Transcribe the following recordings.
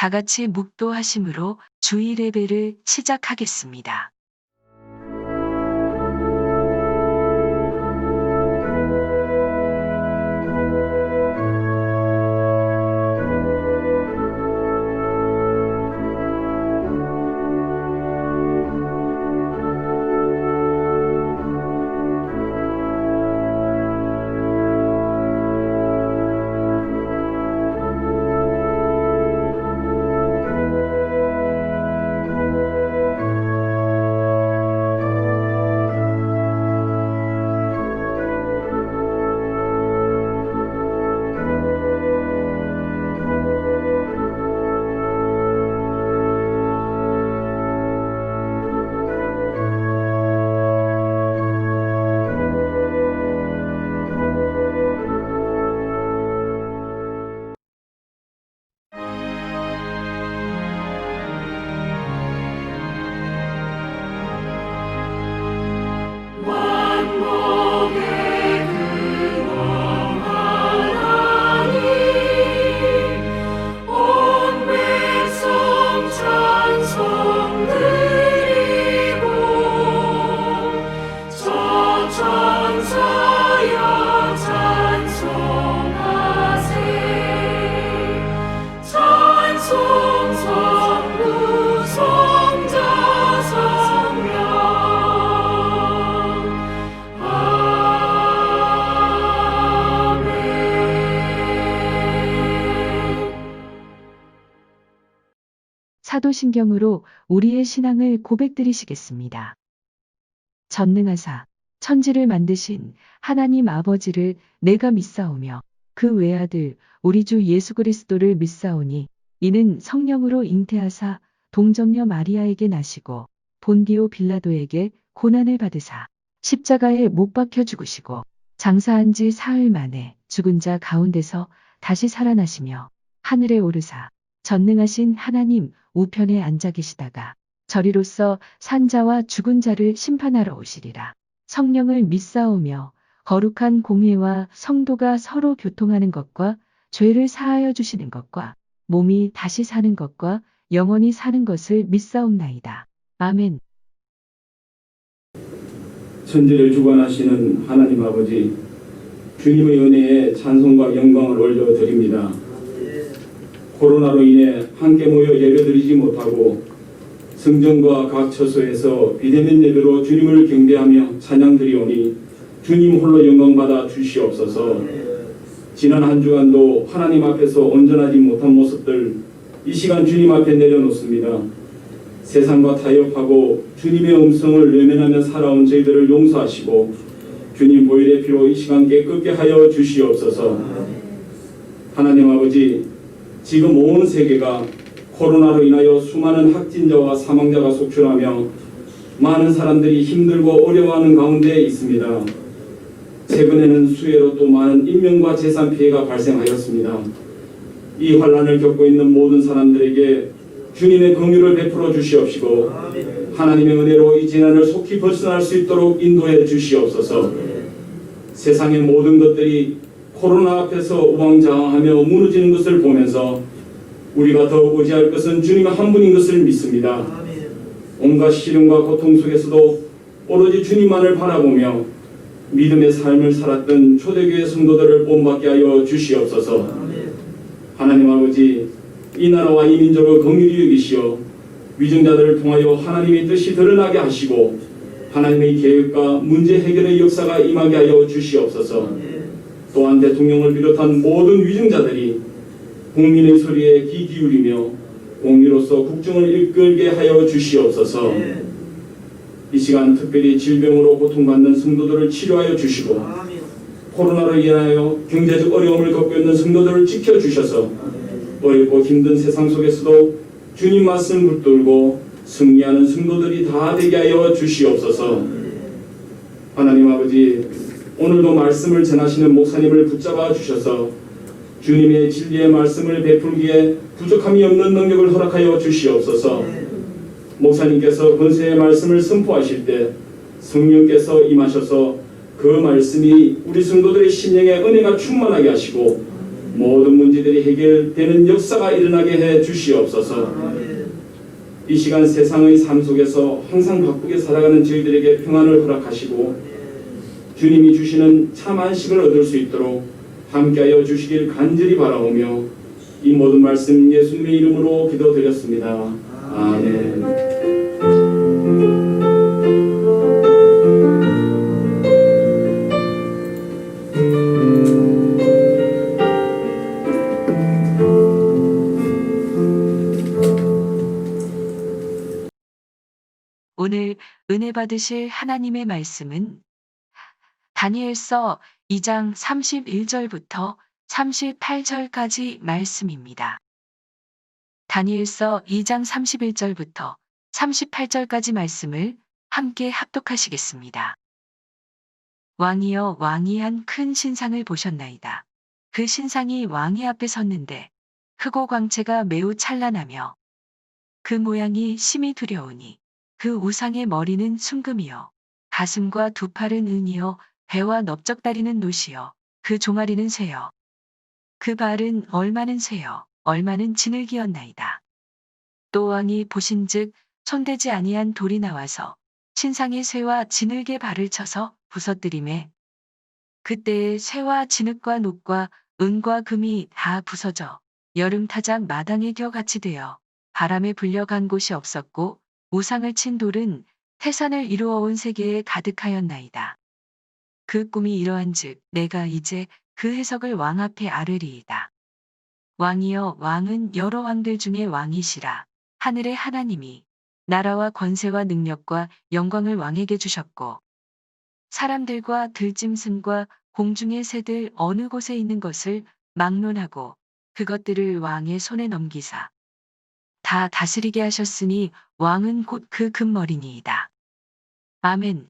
다 같이 묵도하심으로 주일 예배를 시작하겠습니다. 사도신경으로 우리의 신앙을 고백드리시겠습니다. 전능하사 천지를 만드신 하나님 아버지를 내가 믿사오며 그 외아들 우리 주 예수 그리스도를 믿사오니 이는 성령으로 잉태하사 동정녀 마리아에게 나시고 본디오 빌라도에게 고난을 받으사 십자가에 못 박혀 죽으시고 장사한 지 사흘 만에 죽은 자 가운데서 다시 살아나시며 하늘에 오르사 전능하신 하나님 우편에 앉아 계시다가 저리로서 산자와 죽은 자를 심판하러 오시리라. 성령을 믿사오며 거룩한 공회와 성도가 서로 교통하는 것과 죄를 사하여 주시는 것과 몸이 다시 사는 것과 영원히 사는 것을 믿사옵나이다. 아멘. 천지를 주관하시는 하나님 아버지, 주님의 은혜에 찬송과 영광을 올려드립니다. 코로나로 인해 함께 모여 예배드리지 못하고 성전과 각 처소에서 비대면 예배로 주님을 경배하며 찬양드리오니 주님 홀로 영광받아 주시옵소서. 지난 한 주간도 하나님 앞에서 온전하지 못한 모습들 이 시간 주님 앞에 내려놓습니다. 세상과 타협하고 주님의 음성을 외면하며 살아온 저희들을 용서하시고 주님 보혈의 피로 이 시간 깨끗게 하여 주시옵소서. 하나님 아버지, 지금 온 세계가 코로나로 인하여 수많은 확진자와 사망자가 속출하며 많은 사람들이 힘들고 어려워하는 가운데 있습니다. 최근에는 수해로 또 많은 인명과 재산 피해가 발생하였습니다. 이 환난을 겪고 있는 모든 사람들에게 주님의 긍휼을 베풀어 주시옵시고 하나님의 은혜로 이 재난을 속히 벗어날 수 있도록 인도해 주시옵소서. 세상의 모든 것들이 코로나 앞에서 우왕좌왕하며 무너지는 것을 보면서 우리가 더욱 의지할 것은 주님 한 분인 것을 믿습니다. 온갖 시련과 고통 속에서도 오로지 주님만을 바라보며 믿음의 삶을 살았던 초대교회 성도들을 본받게 하여 주시옵소서. 하나님 아버지, 이 나라와 이 민족을 긍휼히 여기시어 위정자들을 통하여 하나님의 뜻이 드러나게 하시고 하나님의 계획과 문제 해결의 역사가 임하게 하여 주시옵소서. 또한 대통령을 비롯한 모든 위정자들이 국민의 소리에 귀 기울이며 공의로서 국정을 이끌게 하여 주시옵소서. 이 시간 특별히 질병으로 고통받는 성도들을 치료하여 주시고 코로나로 인하여 경제적 어려움을 겪고 있는 성도들을 지켜주셔서 어렵고 힘든 세상 속에서도 주님 말씀 붙들고 승리하는 성도들이 다 되게 하여 주시옵소서. 하나님 아버지, 오늘도 말씀을 전하시는 목사님을 붙잡아 주셔서 주님의 진리의 말씀을 베풀기에 부족함이 없는 능력을 허락하여 주시옵소서. 목사님께서 권세의 말씀을 선포하실 때 성령께서 임하셔서 그 말씀이 우리 성도들의 심령에 은혜가 충만하게 하시고 모든 문제들이 해결되는 역사가 일어나게 해 주시옵소서. 이 시간 세상의 삶 속에서 항상 바쁘게 살아가는 저희들에게 평안을 허락하시고 주님이 주시는 참 안식을 얻을 수 있도록 함께하여 주시길 간절히 바라오며 이 모든 말씀 예수님의 이름으로 기도드렸습니다. 아멘. 오늘 은혜 받으실 하나님의 말씀은 다니엘서 2장 31절부터 38절까지 말씀입니다. 다니엘서 2장 31절부터 38절까지 말씀을 함께 합독하시겠습니다. 왕이여 왕이한 큰 신상을 보셨나이다. 그 신상이 왕의 앞에 섰는데 크고 광채가 매우 찬란하며 그 모양이 심히 두려우니 그 우상의 머리는 순금이요 가슴과 두 팔은 은이요 배와 넓적다리는 노시요 그 종아리는 쇠요 그 발은 얼마는 쇠요 얼마는 진흙이었나이다. 또 왕이 보신즉 손대지 아니한 돌이 나와서 신상의 쇠와 진흙의 발을 쳐서 부서뜨리매 그때에 쇠와 진흙과 녹과 은과 금이 다 부서져 여름 타작 마당의 겨같이 되어 바람에 불려간 곳이 없었고 우상을 친 돌은 태산을 이루어온 세계에 가득하였나이다. 그 꿈이 이러한즉 내가 이제 그 해석을 왕 앞에 아뢰리이다. 왕이여 왕은 여러 왕들 중에 왕이시라. 하늘의 하나님이 나라와 권세와 능력과 영광을 왕에게 주셨고 사람들과 들짐승과 공중의 새들 어느 곳에 있는 것을 막론하고 그것들을 왕의 손에 넘기사 다 다스리게 하셨으니 왕은 곧 그 금머리니이다. 아멘.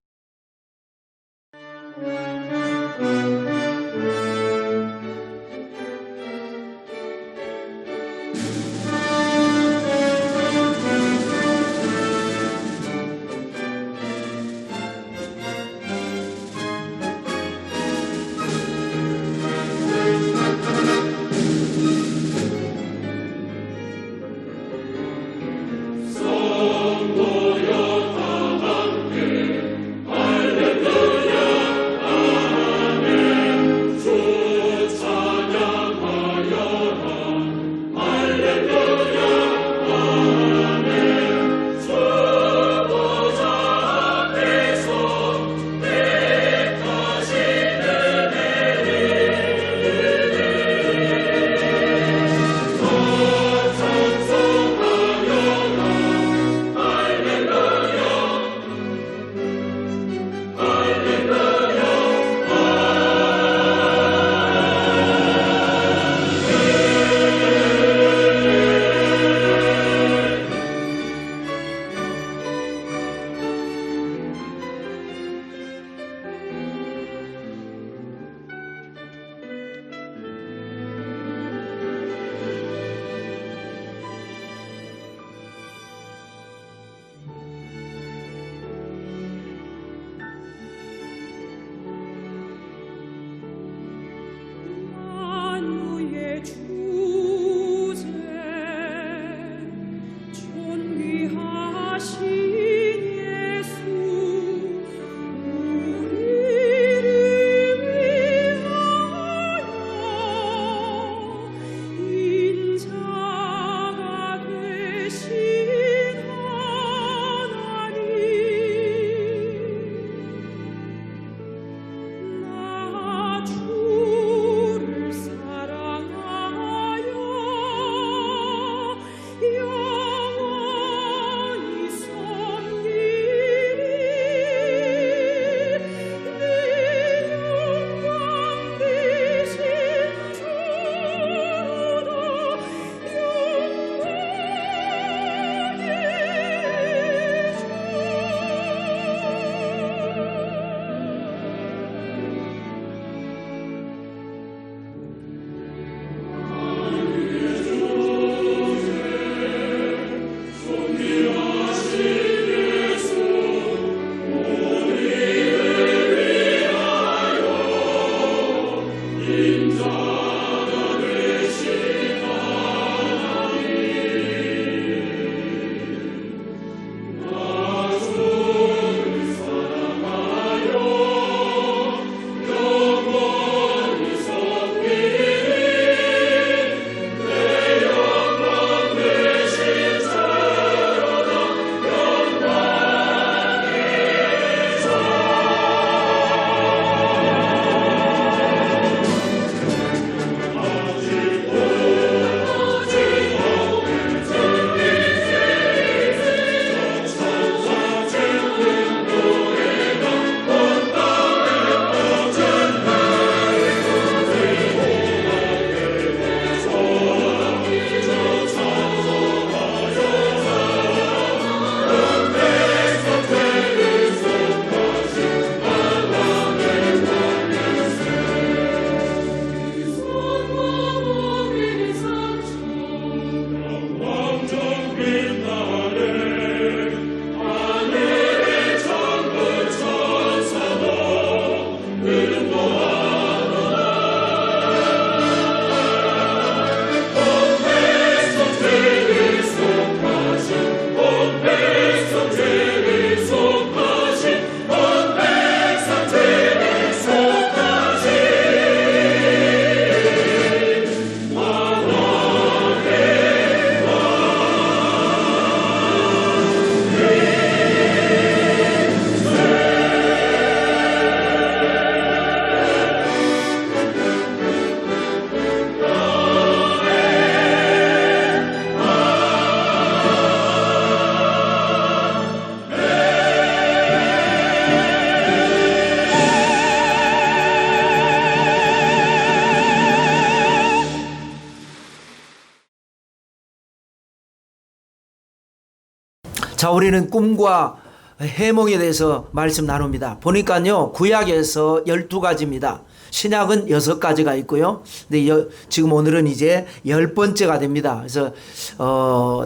자, 우리는 꿈과 해몽에 대해서 말씀 나눕니다. 보니까요, 구약에서 12가지입니다. 신약은 6가지가 있고요. 근데 지금 오늘은 이제 10번째가 됩니다. 그래서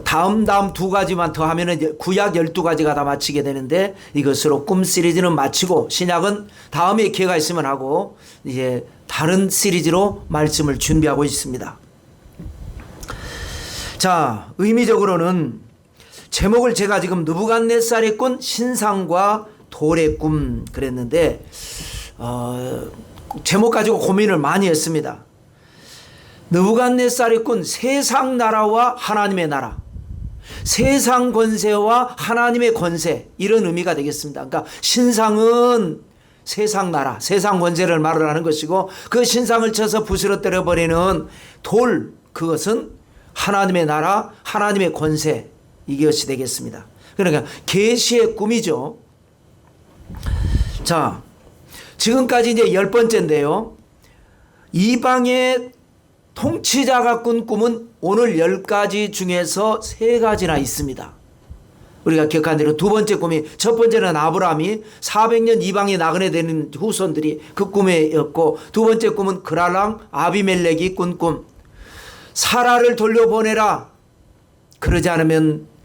다음 2가지만 더 하면은 구약 12가지가 다 마치게 되는데, 이것으로 꿈 시리즈는 마치고 신약은 다음에 기회가 있으면 하고 이제 다른 시리즈로 말씀을 준비하고 있습니다. 자, 의미적으로는 제목을 제가 지금 느부갓네살이 꾼 신상과 돌의 꿈 그랬는데, 제목 가지고 고민을 많이 했습니다. 느부갓네살이 꾼 세상 나라와 하나님의 나라, 세상 권세와 하나님의 권세, 이런 의미가 되겠습니다. 그러니까 신상은 세상 나라, 세상 권세를 말을 하는 것이고, 그 신상을 쳐서 부스러뜨려 버리는 돌, 그것은 하나님의 나라, 하나님의 권세, 이것이 되겠습니다. 그러니까 계시의 꿈이죠. 자, 지금까지 이제 10번째인데요. 이방의 통치자가 꾼 꿈은 오늘 10가지 중에서 3가지나 있습니다. 우리가 기억한 대로 두 번째 꿈이, 첫 번째는 아브라함이 400년 이방에 나그네 되는 후손들이 그 꿈에였고, 두 번째 꿈은 그랄랑 아비멜렉이 꾼 꿈, 사라를 돌려보내라, 그러지 않으면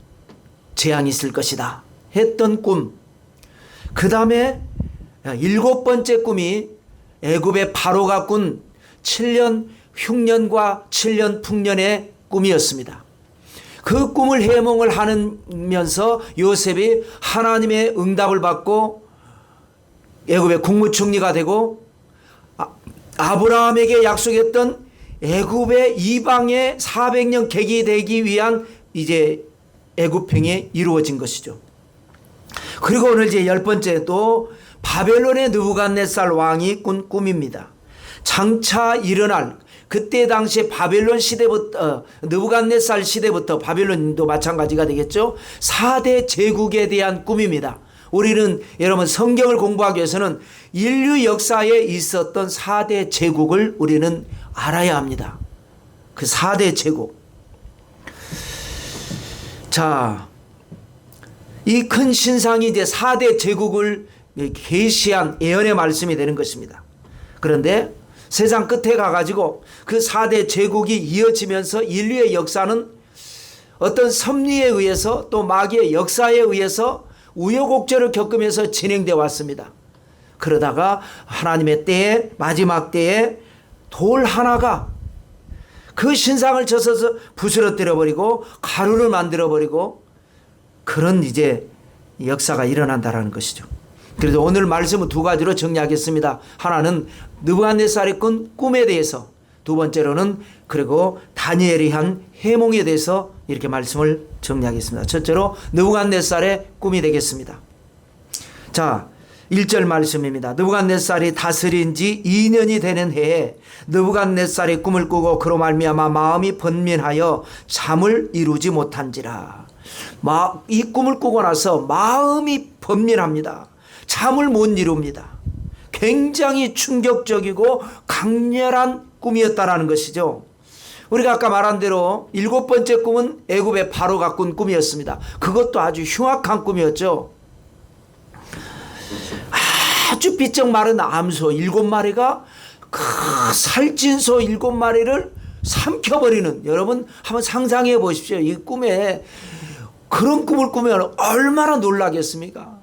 재앙이 있을 것이다 했던 꿈. 그 다음에 7번째 꿈이 애굽의 바로가 꾼 7년 흉년과 7년 풍년의 꿈이었습니다. 그 꿈을 해몽을 하면서 요셉이 하나님의 응답을 받고 애굽의 국무총리가 되고, 아브라함에게 약속했던 애굽의 이방의 400년 객이 되기 위한 이제 애굽행이 이루어진 것이죠. 그리고 오늘 이제 10번째 또 바벨론의 느부갓네살 왕이 꾼 꿈입니다. 장차 일어날, 그때 당시 바벨론 시대부터, 느부갓네살 시대부터, 바벨론도 마찬가지가 되겠죠. 4대 제국에 대한 꿈입니다. 우리는 여러분 성경을 공부하기 위해서는 인류 역사에 있었던 4대 제국을 우리는 알아야 합니다. 그 4대 제국. 자, 이 큰 신상이 이제 4대 제국을 계시한 예언의 말씀이 되는 것입니다. 그런데 세상 끝에 가가지고 그 4대 제국이 이어지면서 인류의 역사는 어떤 섭리에 의해서 또 마귀의 역사에 의해서 우여곡절을 겪으면서 진행되어 왔습니다. 그러다가 하나님의 때에, 마지막 때에 돌 하나가 그 신상을 쳐서 부스러뜨려 버리고 가루를 만들어 버리고, 그런 이제 역사가 일어난다라는 것이죠. 그래서 오늘 말씀은 2가지로 정리하겠습니다. 하나는 느부갓네살이 꾼 꿈에 대해서, 두 번째로는 그리고 다니엘이 한 해몽에 대해서 이렇게 말씀을 정리하겠습니다. 첫째로 느부갓네살의 꿈이 되겠습니다. 자, 1절 말씀입니다. 느부갓네살이 다스린 지 2년이 되는 해에 느부갓네살이 꿈을 꾸고 그로 말미암아 마음이 번민하여 잠을 이루지 못한지라. 이 꿈을 꾸고 나서 마음이 번민합니다. 잠을 못 이룹니다. 굉장히 충격적이고 강렬한 꿈이었다라는 것이죠. 우리가 아까 말한 대로 7번째 꿈은 애굽의 바로가 꾼 꿈이었습니다. 그것도 아주 흉악한 꿈이었죠. 아주 비쩍 마른 암소 7마리가 그 살찐 소 7마리를 삼켜버리는, 여러분 한번 상상해 보십시오. 이 꿈에 그런 꿈을 꾸면 얼마나 놀라겠습니까?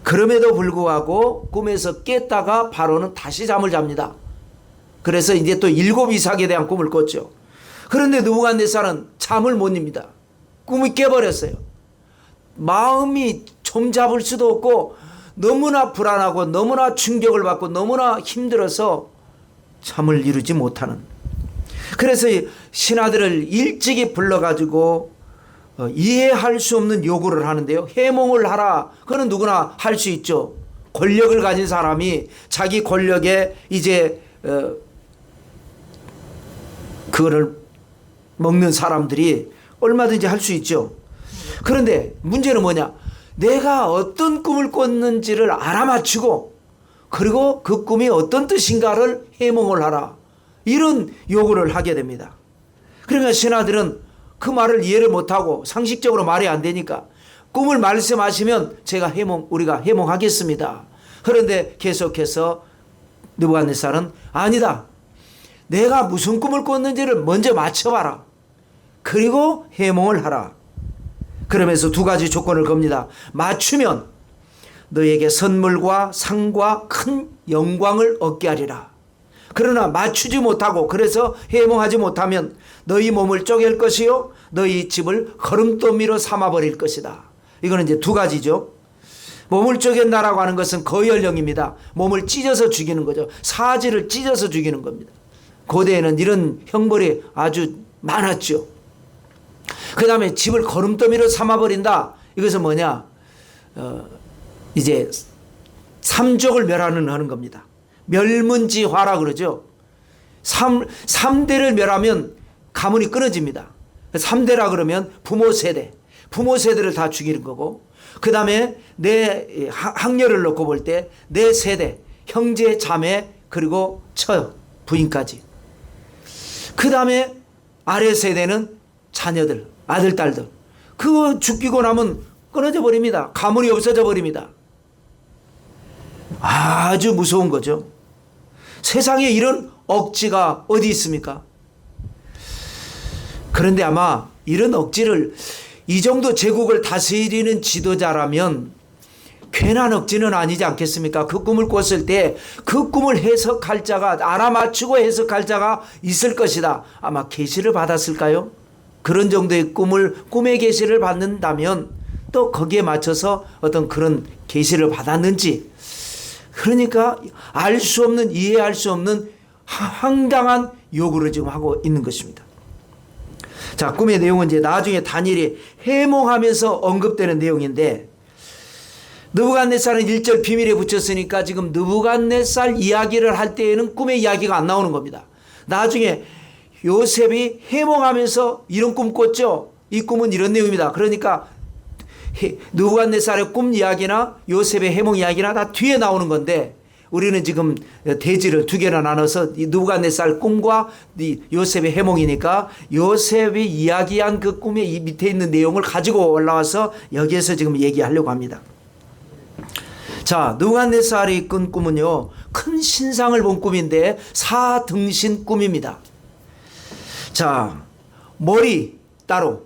그럼에도 불구하고 꿈에서 깼다가 바로는 다시 잠을 잡니다. 그래서 이제 또 7 이삭에 대한 꿈을 꿨죠. 그런데 느부갓네살은 잠을 못 입니다. 꿈이 깨버렸어요. 마음이 좀 잡을 수도 없고 너무나 불안하고 너무나 충격을 받고 너무나 힘들어서 잠을 이루지 못하는. 그래서 신하들을 일찍이 불러가지고 이해할 수 없는 요구를 하는데요. 해몽을 하라. 그건 누구나 할 수 있죠. 권력을 가진 사람이 자기 권력에 이제 그거를 먹는 사람들이 얼마든지 할 수 있죠. 그런데 문제는 뭐냐? 내가 어떤 꿈을 꿨는지를 알아맞히고 그리고 그 꿈이 어떤 뜻인가를 해몽을 하라. 이런 요구를 하게 됩니다. 그러니까 신하들은 그 말을 이해를 못하고 상식적으로 말이 안 되니까 꿈을 말씀하시면 우리가 해몽하겠습니다. 그런데 계속해서 느부갓네살은 아니다. 내가 무슨 꿈을 꿨는지를 먼저 맞춰봐라. 그리고 해몽을 하라. 그러면서 두 가지 조건을 겁니다. 맞추면 너에게 선물과 상과 큰 영광을 얻게 하리라. 그러나 맞추지 못하고 그래서 해몽하지 못하면 너희 몸을 쪼갤 것이요 너희 집을 거름더미로 삼아버릴 것이다. 이거는 이제 두 가지죠. 몸을 쪼갠다라고 하는 것은 거열령입니다. 몸을 찢어서 죽이는 거죠. 사지를 찢어서 죽이는 겁니다. 고대에는 이런 형벌이 아주 많았죠. 그 다음에 집을 거름더미로 삼아버린다. 이것은 뭐냐? 이제 삼족을 멸하는 겁니다. 멸문지화라 그러죠. 3대를 멸하면 가문이 끊어집니다. 3대라 그러면 부모 세대를 다 죽이는 거고, 그 다음에 내 학렬을 놓고 볼 때 내 세대, 형제, 자매, 그리고 처, 부인까지. 그 다음에 아래 세대는 자녀들, 아들, 딸들. 그거 죽이고 나면 끊어져 버립니다. 가문이 없어져 버립니다. 아주 무서운 거죠. 세상에 이런 억지가 어디 있습니까? 그런데 아마 이런 억지를, 이 정도 제국을 다스리는 지도자라면 괜한 억지는 아니지 않겠습니까? 그 꿈을 꿨을 때 그 꿈을 해석할 자가, 알아맞추고 해석할 자가 있을 것이다. 아마 계시를 받았을까요? 그런 정도의 꿈의 계시를 받는다면 또 거기에 맞춰서 어떤 그런 계시를 받았는지, 그러니까 알 수 없는, 이해할 수 없는 황당한 요구를 지금 하고 있는 것입니다. 자, 꿈의 내용은 이제 나중에 다니엘이 해몽하면서 언급되는 내용인데, 느부갓네살은 1절 비밀에 붙였으니까 지금 느부갓네살 이야기를 할 때에는 꿈의 이야기가 안 나오는 겁니다. 나중에 요셉이 해몽하면서 이런 꿈 꿨죠. 이 꿈은 이런 내용입니다. 그러니까 느부갓네살의 꿈 이야기나 요셉의 해몽 이야기나 다 뒤에 나오는 건데, 우리는 지금 대지를 두 개나 나눠서 이 느부갓네살 꿈과 이 요셉의 해몽이니까 요셉이 이야기한 그 꿈의 이 밑에 있는 내용을 가지고 올라와서 여기에서 지금 얘기하려고 합니다. 자, 느부갓네살이 꾼 꿈은요, 큰 신상을 본 꿈인데 사등신 꿈입니다. 자, 머리 따로,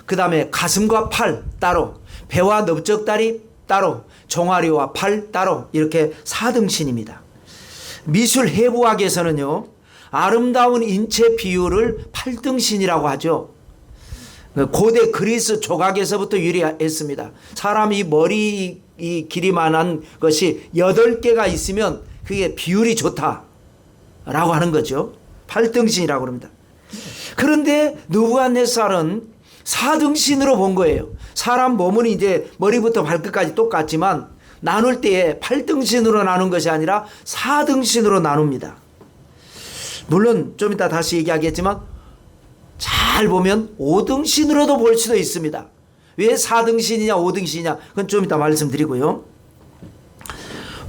그 다음에 가슴과 팔 따로, 배와 넓적다리 따로, 종아리와 팔 따로, 이렇게 사등신입니다. 미술 해부학에서는요, 아름다운 인체 비율을 팔등신이라고 하죠. 고대 그리스 조각에서부터 유래했습니다. 사람이 머리 이 길이만한 것이 8개가 있으면 그게 비율이 좋다라고 하는 거죠. 팔등신이라고 합니다. 그런데 느부갓네살은 사등신으로 본 거예요. 사람 몸은 이제 머리부터 발끝까지 똑같지만 나눌 때에 8등신으로 나눈 것이 아니라 4등신으로 나눕니다. 물론 좀 이따 다시 얘기하겠지만 잘 보면 5등신으로도 볼 수도 있습니다. 왜 4등신이냐 5등신이냐 그건 좀 이따 말씀드리고요.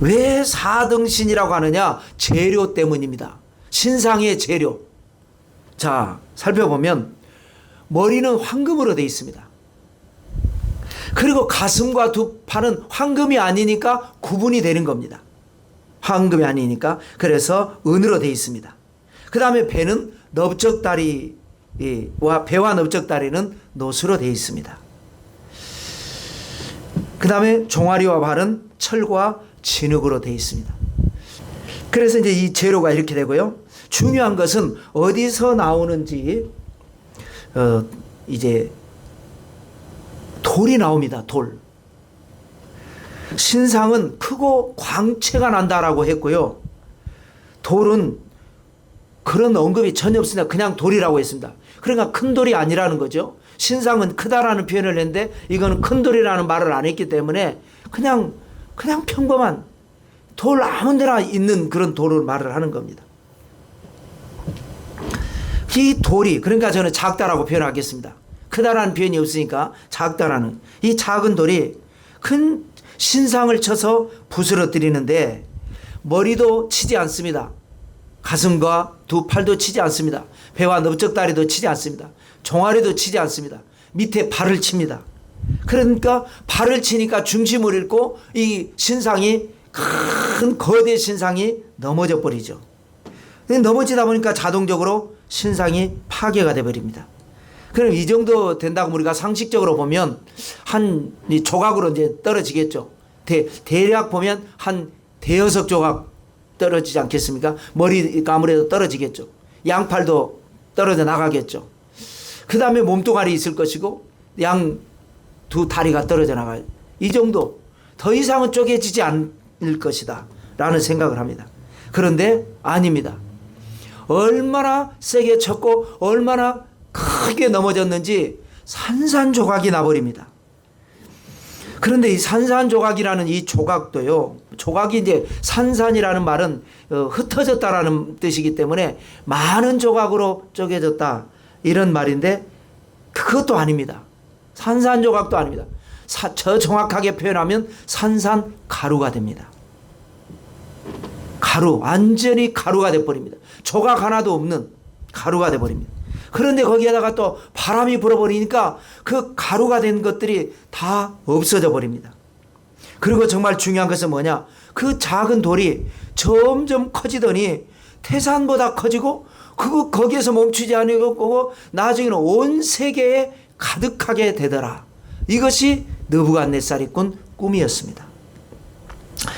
왜 4등신이라고 하느냐? 재료 때문입니다. 신상의 재료. 자, 살펴보면 머리는 황금으로 되어 있습니다. 그리고 가슴과 두 팔은 황금이 아니니까 구분이 되는 겁니다. 황금이 아니니까. 그래서 은으로 되어 있습니다. 그 다음에 배는 넓적다리와 배와 넓적다리는 노수로 되어 있습니다. 그 다음에 종아리와 발은 철과 진흙으로 되어 있습니다. 그래서 이제 이 재료가 이렇게 되고요. 중요한 것은 어디서 나오는지 이제 돌이 나옵니다. 돌. 신상은 크고 광채가 난다라고 했고요. 돌은 그런 언급이 전혀 없습니다. 그냥 돌이라고 했습니다. 그러니까 큰 돌이 아니라는 거죠. 신상은 크다라는 표현을 했는데 이거는 큰 돌이라는 말을 안 했기 때문에 그냥 평범한 돌 아무 데나 있는 그런 돌을 말을 하는 겁니다. 이 돌이, 그러니까 저는 작다라고 표현하겠습니다. 크다라는 표현이 없으니까 작다라는, 이 작은 돌이 큰 신상을 쳐서 부스러뜨리는데 머리도 치지 않습니다. 가슴과 두 팔도 치지 않습니다. 배와 넓적다리도 치지 않습니다. 종아리도 치지 않습니다. 밑에 발을 칩니다. 그러니까 발을 치니까 중심을 잃고 이 신상이 큰 거대 신상이 넘어져 버리죠. 넘어지다 보니까 자동적으로 신상이 파괴가 돼 버립니다. 그럼 이 정도 된다고 우리가 상식적으로 보면 한 조각으로 이제 떨어지겠죠. 대략 보면 한 대여섯 조각 떨어지지 않겠습니까? 머리가 아무래도 떨어지겠죠. 양팔도 떨어져 나가겠죠. 그 다음에 몸뚱아리 있을 것이고 양 두 다리가 떨어져 나가요. 이 정도. 더 이상은 쪼개지지 않을 것이다 라는 생각을 합니다. 그런데 아닙니다. 얼마나 세게 쳤고 얼마나 크게 넘어졌는지 산산조각이 나버립니다. 그런데 이 산산조각이라는 이 조각도요, 조각이 이제 산산이라는 말은 흩어졌다라는 뜻이기 때문에 많은 조각으로 쪼개졌다 이런 말인데 그것도 아닙니다. 산산조각도 아닙니다. 저 정확하게 표현하면 산산가루가 됩니다. 가루, 완전히 가루가 돼버립니다. 조각 하나도 없는 가루가 돼버립니다. 그런데 거기에다가 또 바람이 불어버리니까 그 가루가 된 것들이 다 없어져 버립니다. 그리고 정말 중요한 것은 뭐냐? 그 작은 돌이 점점 커지더니 태산보다 커지고 거기에서 멈추지 않고 나중에는 온 세계에 가득하게 되더라. 이것이 느부갓네살이 꾼 꿈이었습니다.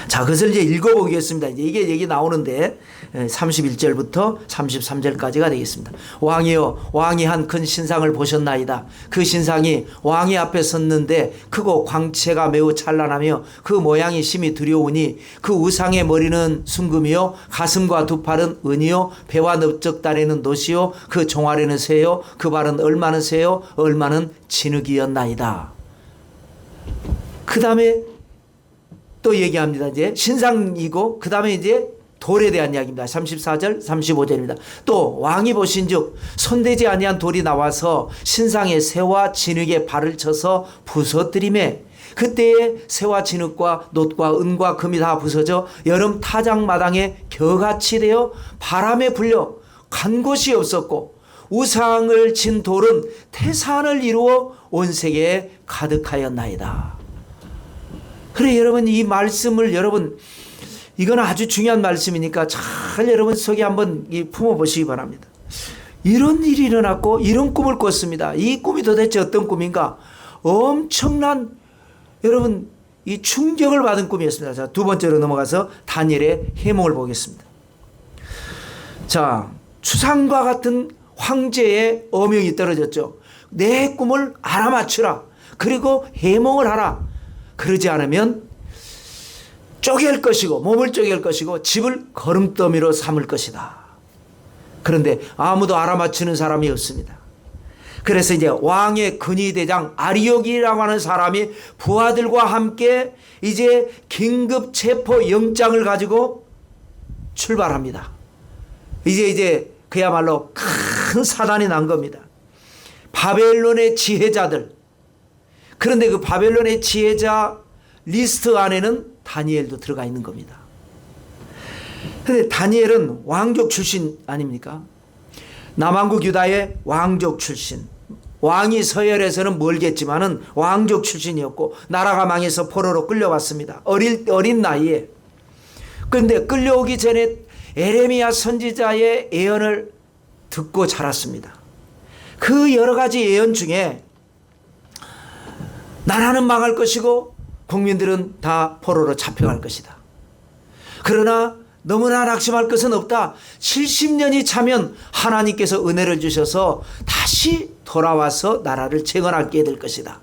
자, 그것을 이제 읽어보겠습니다. 이제 이게 얘기 나오는데 31절부터 33절까지가 되겠습니다. 왕이여, 왕이 한 큰 신상을 보셨나이다. 그 신상이 왕의 앞에 섰는데 크고 광채가 매우 찬란하며 그 모양이 심히 두려우니 그 우상의 머리는 순금이요 가슴과 두 팔은 은이요 배와 넓적다리는 놋이요 그 종아리는 쇠요 그 발은 얼마는 쇠요 얼마는 진흙이었나이다. 그 다음에 또 얘기합니다. 이제 신상이고 그 다음에 이제 돌에 대한 이야기입니다. 34절 35절입니다. 또 왕이 보신즉 손대지 아니한 돌이 나와서 신상의 쇠와 진흙에 발을 쳐서 부서뜨리매 그때에 쇠와 진흙과 놋과 은과 금이 다 부서져 여름 타작마당에 겨같이 되어 바람에 불려 간 곳이 없었고 우상을 친 돌은 태산을 이루어 온 세계에 가득하였나이다. 그래 여러분 이 말씀을 여러분 이건 아주 중요한 말씀이니까 잘 여러분 속에 한번 품어보시기 바랍니다. 이런 일이 일어났고 이런 꿈을 꿨습니다. 이 꿈이 도대체 어떤 꿈인가? 엄청난 여러분 이 충격을 받은 꿈이었습니다. 자, 두 번째로 넘어가서 다니엘의 해몽을 보겠습니다. 자, 추상과 같은 황제의 어명이 떨어졌죠. 내 꿈을 알아맞추라. 그리고 해몽을 하라. 그러지 않으면 쪼갤 것이고 몸을 쪼갤 것이고 집을 거름더미로 삼을 것이다. 그런데 아무도 알아맞히는 사람이 없습니다. 그래서 이제 왕의 근위대장 아리옥이라고 하는 사람이 부하들과 함께 이제 긴급 체포 영장을 가지고 출발합니다. 이제 그야말로 큰 사단이 난 겁니다. 바벨론의 지혜자들. 그런데 그 바벨론의 지혜자 리스트 안에는 다니엘도 들어가 있는 겁니다. 그런데 다니엘은 왕족 출신 아닙니까? 남왕국 유다의 왕족 출신. 왕이 서열에서는 멀겠지만은 왕족 출신이었고 나라가 망해서 포로로 끌려왔습니다. 어린 나이에. 그런데 끌려오기 전에 에레미야 선지자의 예언을 듣고 자랐습니다. 그 여러 가지 예언 중에 나라는 망할 것이고 국민들은 다 포로로 잡혀갈 것이다. 그러나 너무나 낙심할 것은 없다. 70년이 차면 하나님께서 은혜를 주셔서 다시 돌아와서 나라를 재건하게 될 것이다.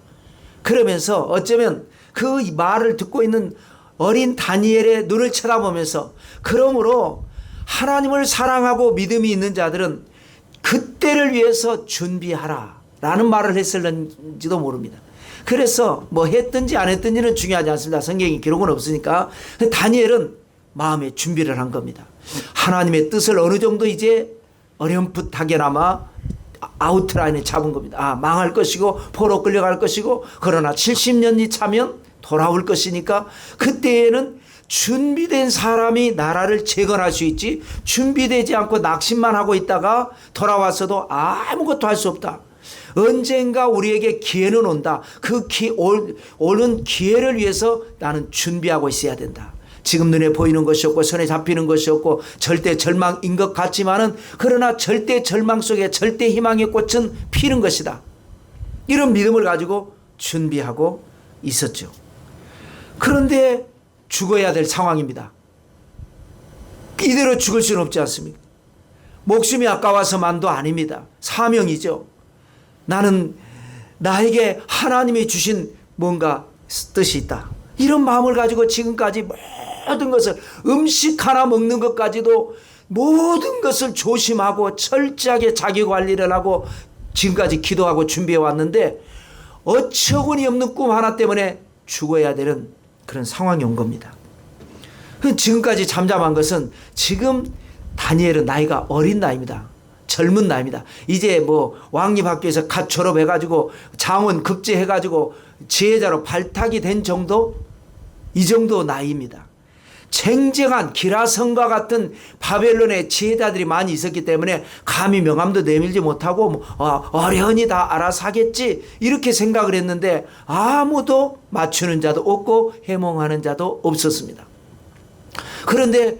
그러면서 어쩌면 그 말을 듣고 있는 어린 다니엘의 눈을 쳐다보면서 그러므로 하나님을 사랑하고 믿음이 있는 자들은 그때를 위해서 준비하라 라는 말을 했을는지도 모릅니다. 그래서 뭐 했든지 안 했든지는 중요하지 않습니다. 성경에 기록은 없으니까. 다니엘은 마음의 준비를 한 겁니다. 하나님의 뜻을 어느 정도 이제 어렴풋하게나마 아웃라인에 잡은 겁니다. 아, 망할 것이고 포로 끌려갈 것이고 그러나 70년이 차면 돌아올 것이니까 그때에는 준비된 사람이 나라를 재건할 수 있지 준비되지 않고 낙심만 하고 있다가 돌아와서도 아무것도 할 수 없다. 언젠가 우리에게 기회는 온다. 그 오는 기회를 위해서 나는 준비하고 있어야 된다. 지금 눈에 보이는 것이 없고 손에 잡히는 것이 없고 절대 절망인 것 같지만은 그러나 절대 절망 속에 절대 희망의 꽃은 피는 것이다. 이런 믿음을 가지고 준비하고 있었죠. 그런데 죽어야 될 상황입니다. 이대로 죽을 수는 없지 않습니까? 목숨이 아까워서만도 아닙니다. 사명이죠. 나는 나에게 하나님이 주신 뭔가 뜻이 있다. 이런 마음을 가지고 지금까지 모든 것을 음식 하나 먹는 것까지도 모든 것을 조심하고 철저하게 자기 관리를 하고 지금까지 기도하고 준비해 왔는데 어처구니 없는 꿈 하나 때문에 죽어야 되는 그런 상황이 온 겁니다. 지금까지 잠잠한 것은 지금 다니엘은 나이가 어린 나이입니다. 젊은 나이입니다. 이제 뭐 왕립학교에서 갓 졸업해가지고 장원 급제해가지고 지혜자로 발탁이 된 정도? 이 정도 나이입니다. 쟁쟁한 기라성과 같은 바벨론의 지혜자들이 많이 있었기 때문에 감히 명함도 내밀지 못하고 어련히 다 알아서 하겠지 이렇게 생각을 했는데 아무도 맞추는 자도 없고 해몽하는 자도 없었습니다. 그런데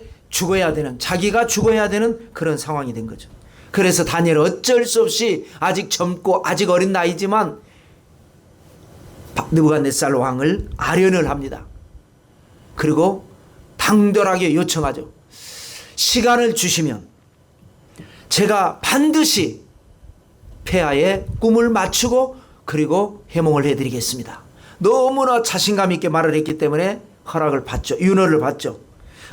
자기가 죽어야 되는 그런 상황이 된 거죠. 그래서 다니엘은 어쩔 수 없이 아직 젊고 아직 어린 나이지만 느부갓네살 왕을 아련을 합니다. 그리고 당돌하게 요청하죠. 시간을 주시면 제가 반드시 폐하의 꿈을 맞추고 그리고 해몽을 해드리겠습니다. 너무나 자신감 있게 말을 했기 때문에 허락을 받죠. 윤허를 받죠.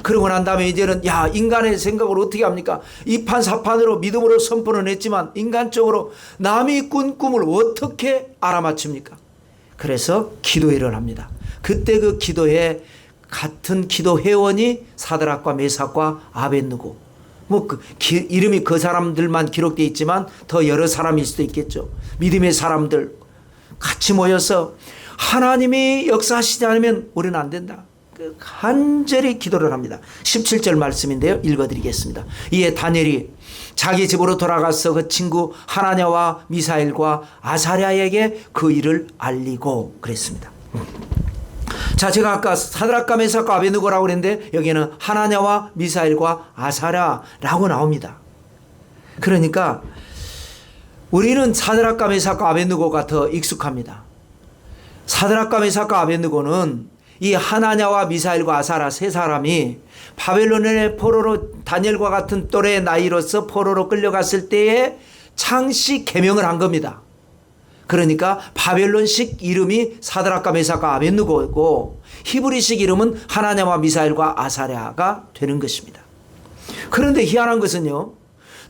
그러고 난 다음에 이제는 인간의 생각을 어떻게 합니까? 이판사판으로 믿음으로 선포는 했지만 인간적으로 남이 꾼 꿈을 어떻게 알아맞춥니까? 그래서 기도회를 합니다. 그때 그 기도회 같은 기도 회원이 사드락과 메삭과 아벳느고 이름이 그 사람들만 기록되어 있지만 더 여러 사람일 수도 있겠죠. 믿음의 사람들 같이 모여서 하나님이 역사하시지 않으면 우리는 안 된다. 간절히 기도를 합니다. 17절 말씀인데요. 읽어드리겠습니다. 이에 다니엘이 자기 집으로 돌아가서 그 친구 하나냐와 미사엘과 아사랴에게 그 일을 알리고 그랬습니다. 자, 제가 아까 사드락과 메삭과 아벳느고라고 그랬는데 여기는 하나냐와 미사엘과 아사랴라고 나옵니다. 그러니까 우리는 사드락과 메삭과 아벳느고가 더 익숙합니다. 사드락과 메삭과 아벳느고는 이 하나냐와 미사엘과 아사랴 세 사람이 바벨론의 포로로 다니엘과 같은 또래의 나이로서 포로로 끌려갔을 때에 창씨 계명을 한 겁니다. 그러니까 바벨론식 이름이 사드락과 메삭과 아벳느고고 히브리식 이름은 하나냐와 미사엘과 아사랴가 되는 것입니다. 그런데 희한한 것은요.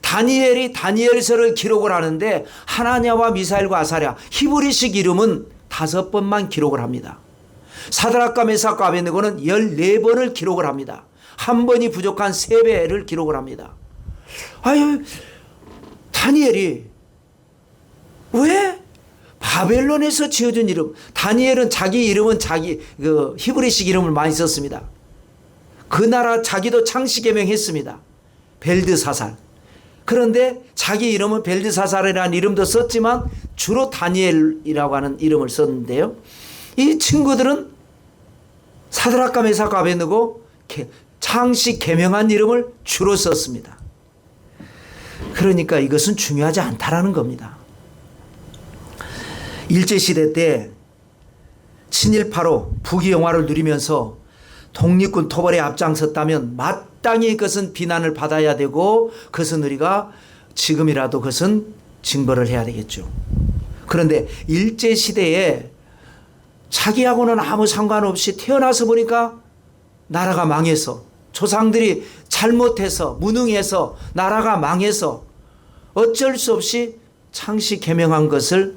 다니엘이 다니엘서를 기록을 하는데 하나냐와 미사엘과 아사랴 히브리식 이름은 5번만 기록을 합니다. 사드락과 메삭과 아벳느고는 14번을 기록을 합니다. 한 번이 부족한 3배를 기록을 합니다. 아유, 다니엘이 왜 바벨론에서 지어준 이름, 다니엘은 자기 이름은 자기 히브리식 이름을 많이 썼습니다. 그 나라 자기도 창시개명했습니다. 벨드사살. 그런데 자기 이름은 벨드사살이라는 이름도 썼지만 주로 다니엘이라고 하는 이름을 썼는데요. 이 친구들은 사드락과 메삭과 아벳느고 창시 개명한 이름을 주로 썼습니다. 그러니까 이것은 중요하지 않다라는 겁니다. 일제시대 때 친일파로 부귀영화를 누리면서 독립군 토벌에 앞장섰다면 마땅히 그것은 비난을 받아야 되고 그것은 우리가 지금이라도 그것은 징벌을 해야 되겠죠. 그런데 일제시대에 자기하고는 아무 상관없이 태어나서 보니까 나라가 망해서 조상들이 잘못해서 무능해서 나라가 망해서 어쩔 수 없이 창시 개명한 것을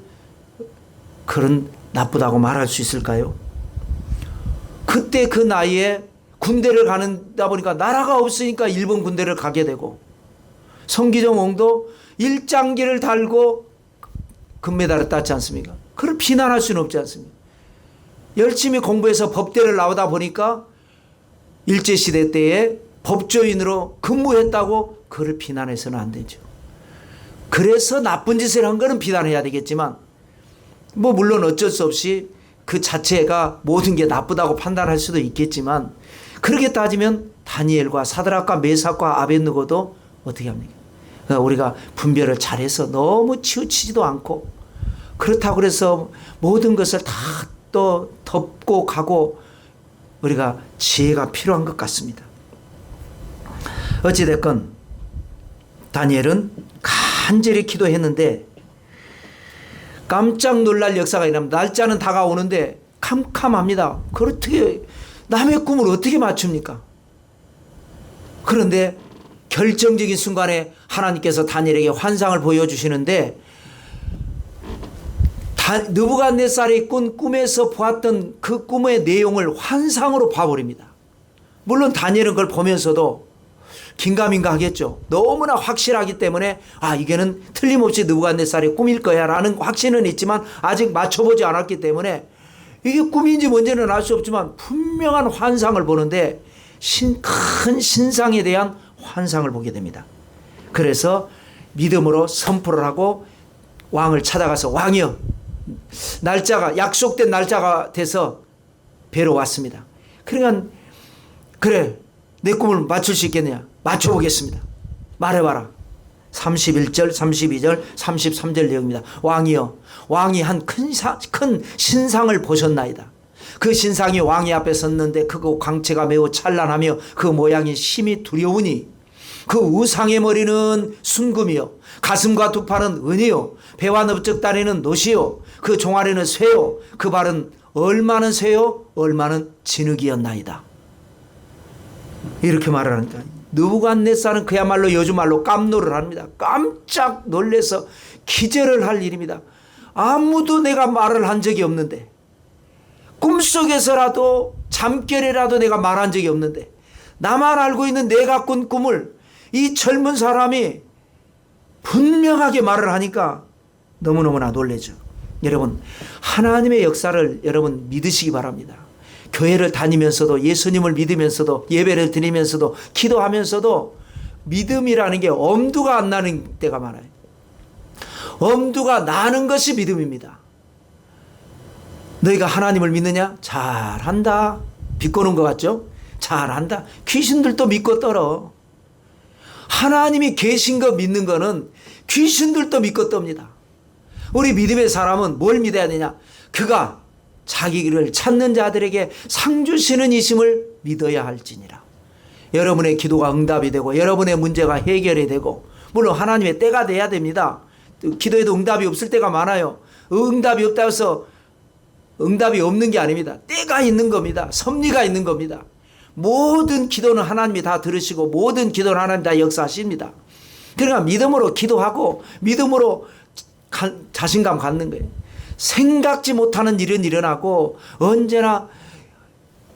그런 나쁘다고 말할 수 있을까요? 그때 그 나이에 군대를 가는다 보니까 나라가 없으니까 일본 군대를 가게 되고 성기정 왕도 일장기를 달고 금메달을 땄지 않습니까? 그걸 비난할 수는 없지 않습니까? 열심히 공부해서 법대를 나오다 보니까 일제시대 때에 법조인으로 근무했다고 그를 비난해서는 안 되죠. 그래서 나쁜 짓을 한 거는 비난해야 되겠지만 뭐 물론 어쩔 수 없이 그 자체가 모든 게 나쁘다고 판단할 수도 있겠지만 그렇게 따지면 다니엘과 사드락과 메삭과 아벳느고도 어떻게 합니까? 그러니까 우리가 분별을 잘해서 너무 치우치지도 않고 그렇다고 그래서 모든 것을 다 또 덮고 가고 우리가 지혜가 필요한 것 같습니다. 어찌됐건 다니엘은 간절히 기도했는데 깜짝 놀랄 역사가 일어납니다. 날짜는 다가오는데 캄캄합니다. 그걸 어떻게 남의 꿈을 어떻게 맞춥니까? 그런데 결정적인 순간에 하나님께서 다니엘에게 환상을 보여주시는데 느부갓네살이 꾼 꿈에서 보았던 그 꿈의 내용을 환상으로 봐버립니다. 물론 다니엘은 그걸 보면서도 긴가민가 하겠죠. 너무나 확실하기 때문에 이게는 틀림없이 느부갓네살의 꿈일 거야 라는 확신은 있지만 아직 맞춰보지 않았기 때문에 이게 꿈인지 뭔지는 알 수 없지만 분명한 환상을 보는데 큰 신상에 대한 환상을 보게 됩니다. 그래서 믿음으로 선포를 하고 왕을 찾아가서 왕이여 날짜가 약속된 날짜가 돼서 뵈러 왔습니다. 그러니까 그래 내 꿈을 맞출 수 있겠느냐 맞춰보겠습니다. 말해봐라. 31절 32절 33절 내용입니다. 왕이여 왕이 한 큰 신상을 보셨나이다. 그 신상이 왕의 앞에 섰는데 크고 광채가 매우 찬란하며 그 모양이 심히 두려우니 그 우상의 머리는 순금이요 가슴과 두 팔은 은이요 배와 넓적 다리는 노시요 그 종아리는 쇠요 그 발은 얼마는 쇠요 얼마는 진흙이었나이다. 이렇게 말을 하니까 느부갓네살은 그야말로 요즘 말로 깜놀을 합니다. 깜짝 놀라서 기절을 할 일입니다. 아무도 내가 말을 한 적이 없는데 꿈속에서라도 잠결에라도 내가 말한 적이 없는데 나만 알고 있는 내가 꾼 꿈을 이 젊은 사람이 분명하게 말을 하니까 너무너무나 놀라죠. 여러분 하나님의 역사를 여러분 믿으시기 바랍니다. 교회를 다니면서도 예수님을 믿으면서도 예배를 드리면서도 기도하면서도 믿음이라는 게 엄두가 안 나는 때가 많아요. 엄두가 나는 것이 믿음입니다. 너희가 하나님을 믿느냐? 잘한다. 비꼬는 것 같죠? 잘한다. 귀신들도 믿고 떨어. 하나님이 계신 거 믿는 거는 귀신들도 믿고 떱니다. 우리 믿음의 사람은 뭘 믿어야 되냐? 그가 자기를 찾는 자들에게 상 주시는 이심을 믿어야 할지니라. 여러분의 기도가 응답이 되고 여러분의 문제가 해결이 되고 물론 하나님의 때가 돼야 됩니다. 기도에도 응답이 없을 때가 많아요. 응답이 없다고 해서 응답이 없는 게 아닙니다. 때가 있는 겁니다. 섭리가 있는 겁니다. 모든 기도는 하나님이 다 들으시고 모든 기도는 하나님 다 역사하십니다. 그러니까 믿음으로 기도하고 믿음으로 자신감 갖는 거예요. 생각지 못하는 일은 일어나고 언제나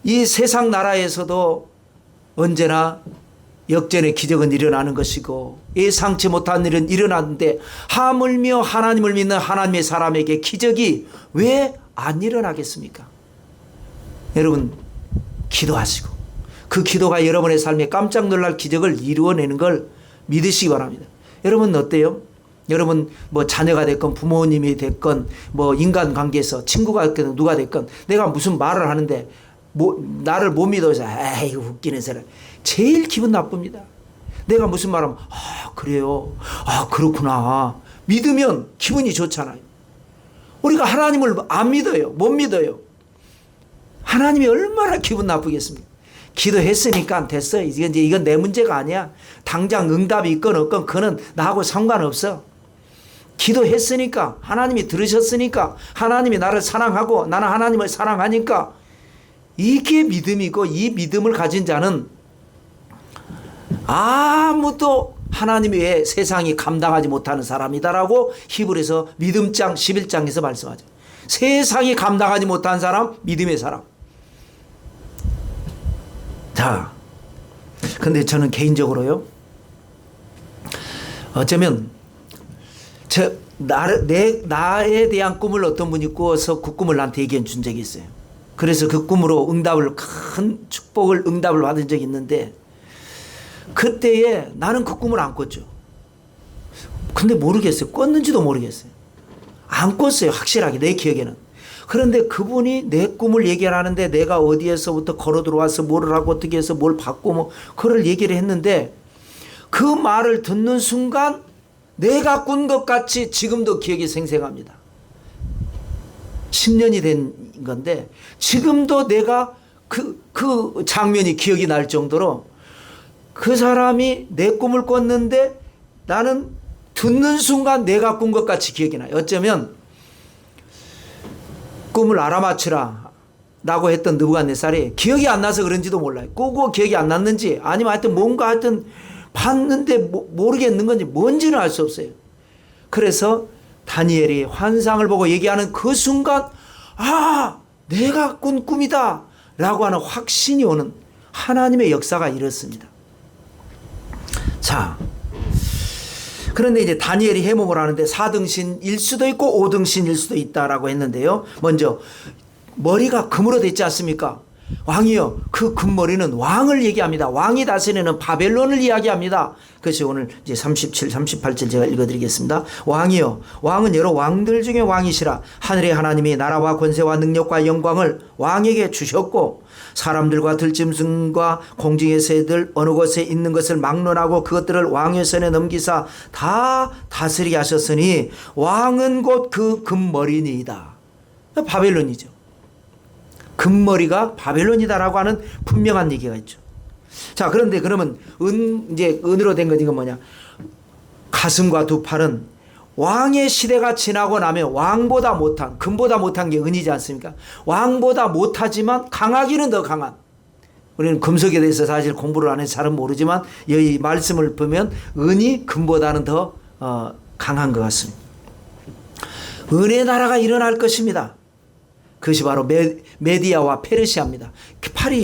이 세상 나라에서도 언제나 역전의 기적은 일어나는 것이고 예상치 못한 일은 일어나는데 하물며 하나님을 믿는 하나님의 사람에게 기적이 왜 안 일어나겠습니까? 여러분 기도하시고 그 기도가 여러분의 삶에 깜짝 놀랄 기적을 이루어내는 걸 믿으시기 바랍니다. 여러분 어때요? 여러분 뭐 자녀가 됐건 부모님이 됐건 뭐 인간관계에서 친구가 됐건 누가 됐건 내가 무슨 말을 하는데 나를 못 믿어서 에이 웃기는 사람 제일 기분 나쁩니다. 내가 무슨 말하면 그래요 그렇구나 믿으면 기분이 좋잖아요. 우리가 하나님을 안 믿어요. 못 믿어요. 하나님이 얼마나 기분 나쁘겠습니까? 기도했으니까 됐어. 이건 내 문제가 아니야. 당장 응답이 있건 없건 그건 나하고 상관없어. 기도했으니까 하나님이 들으셨으니까 하나님이 나를 사랑하고 나는 하나님을 사랑하니까 이게 믿음이고 이 믿음을 가진 자는 아무도 하나님 외에 세상이 감당하지 못하는 사람이다라고 히브리서 믿음장 11장에서 말씀하죠. 세상이 감당하지 못한 사람 믿음의 사람. 자, 근데 저는 개인적으로요 어쩌면 나에 대한 꿈을 어떤 분이 꾸어서 그 꿈을 나한테 얘기해 준 적이 있어요. 그래서 그 꿈으로 큰 축복을 응답을 받은 적이 있는데 그때에 나는 그 꿈을 안 꿨죠. 근데 모르겠어요. 껐는지도 모르겠어요. 안 껐어요. 확실하게 내 기억에는. 그런데 그분이 내 꿈을 얘기를 하는데 내가 어디에서부터 걸어 들어와서 뭐를 하고 어떻게 해서 뭘 받고 뭐 그걸 얘기를 했는데 그 말을 듣는 순간 내가 꾼 것 같이 지금도 기억이 생생합니다. 10년이 된 건데 지금도 내가 그 장면이 기억이 날 정도로 그 사람이 내 꿈을 꿨는데 나는 듣는 순간 내가 꾼 것 같이 기억이 나요. 어쩌면 꿈을 알아맞추라 라고 했던 느부갓네살이 기억이 안 나서 그런지도 몰라요. 꾸고 기억이 안 났는지 아니면 하여튼 뭔가 하여튼 봤는데 모르겠는 건지 뭔지는 알 수 없어요. 그래서 다니엘이 환상을 보고 얘기하는 그 순간 아 내가 꾼 꿈이다 라고 하는 확신이 오는 하나님의 역사가 이렇습니다. 자, 그런데 이제 다니엘이 해몽을 하는데 4등신일 수도 있고 5등신일 수도 있다라고 했는데요. 먼저 머리가 금으로 됐지 않습니까? 왕이요. 그 금머리는 왕을 얘기합니다. 왕이 다스리는 바벨론을 이야기합니다. 그래서 오늘 이제 37, 38절 제가 읽어드리겠습니다. 왕이요. 왕은 여러 왕들 중에 왕이시라. 하늘의 하나님이 나라와 권세와 능력과 영광을 왕에게 주셨고 사람들과 들짐승과 공중의 새들 어느 곳에 있는 것을 막론하고 그것들을 왕의 손에 넘기사 다 다스리게 하셨으니 왕은 곧 그 금머리니이다. 바벨론이죠. 금머리가 바벨론이다라고 하는 분명한 얘기가 있죠. 자, 그런데 그러면 이제 은으로 된 건 이건 뭐냐? 가슴과 두 팔은 왕의 시대가 지나고 나면 왕보다 못한, 금보다 못한 게 은이지 않습니까? 왕보다 못하지만 강하기는 더 강한. 우리는 금속에 대해서 사실 공부를 안 해서 잘은 모르지만 이 말씀을 보면 은이 금보다는 더 강한 것 같습니다. 은의 나라가 일어날 것입니다. 그것이 바로 메디아와 페르시아입니다.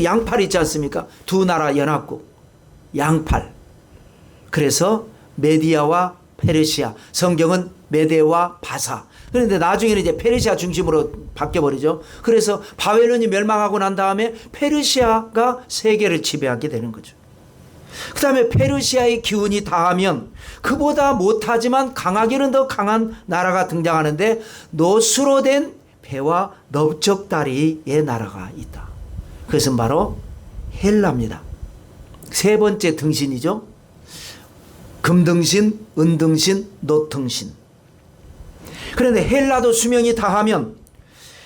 양팔이 있지 않습니까? 두 나라 연합국 양팔. 그래서 메디아와 페르시아, 성경은 메데와 바사. 그런데 나중에는 이제 페르시아 중심으로 바뀌어버리죠. 그래서 바벨론이 멸망하고 난 다음에 페르시아가 세계를 지배하게 되는 거죠. 그 다음에 페르시아의 기운이 다하면 그보다 못하지만 강하기는 더 강한 나라가 등장하는데 노수로 된 배와 넓적다리의 나라가 있다. 그것은 바로 헬라입니다. 세 번째 등신이죠. 금등신, 은등신, 노등신. 그런데 헬라도 수명이 다하면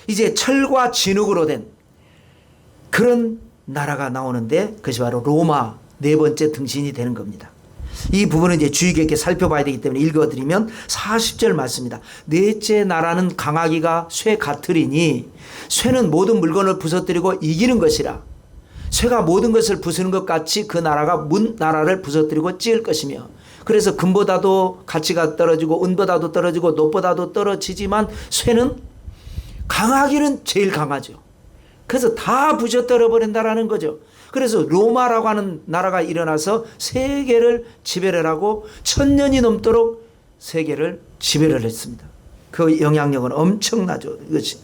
이제 철과 진흙으로 된 그런 나라가 나오는데 그것이 바로 로마 네 번째 등신이 되는 겁니다. 이 부분은 이제 주의 깊게 살펴봐야 되기 때문에 읽어드리면 40절 말씀입니다. 넷째 나라는 강하기가 쇠 같으리니 쇠는 모든 물건을 부서뜨리고 이기는 것이라. 쇠가 모든 것을 부수는 것 같이 그 나라가 문 나라를 부서뜨리고 찌을 것이며 그래서 금보다도 가치가 떨어지고 은보다도 떨어지고 노보다도 떨어지지만 쇠는 강하기는 제일 강하죠. 그래서 다 부셔뜨려 버린다라는 거죠. 그래서 로마라고 하는 나라가 일어나서 세계를 지배를 하고 1000년이 넘도록 세계를 지배를 했습니다. 그 영향력은 엄청나죠. 이것이.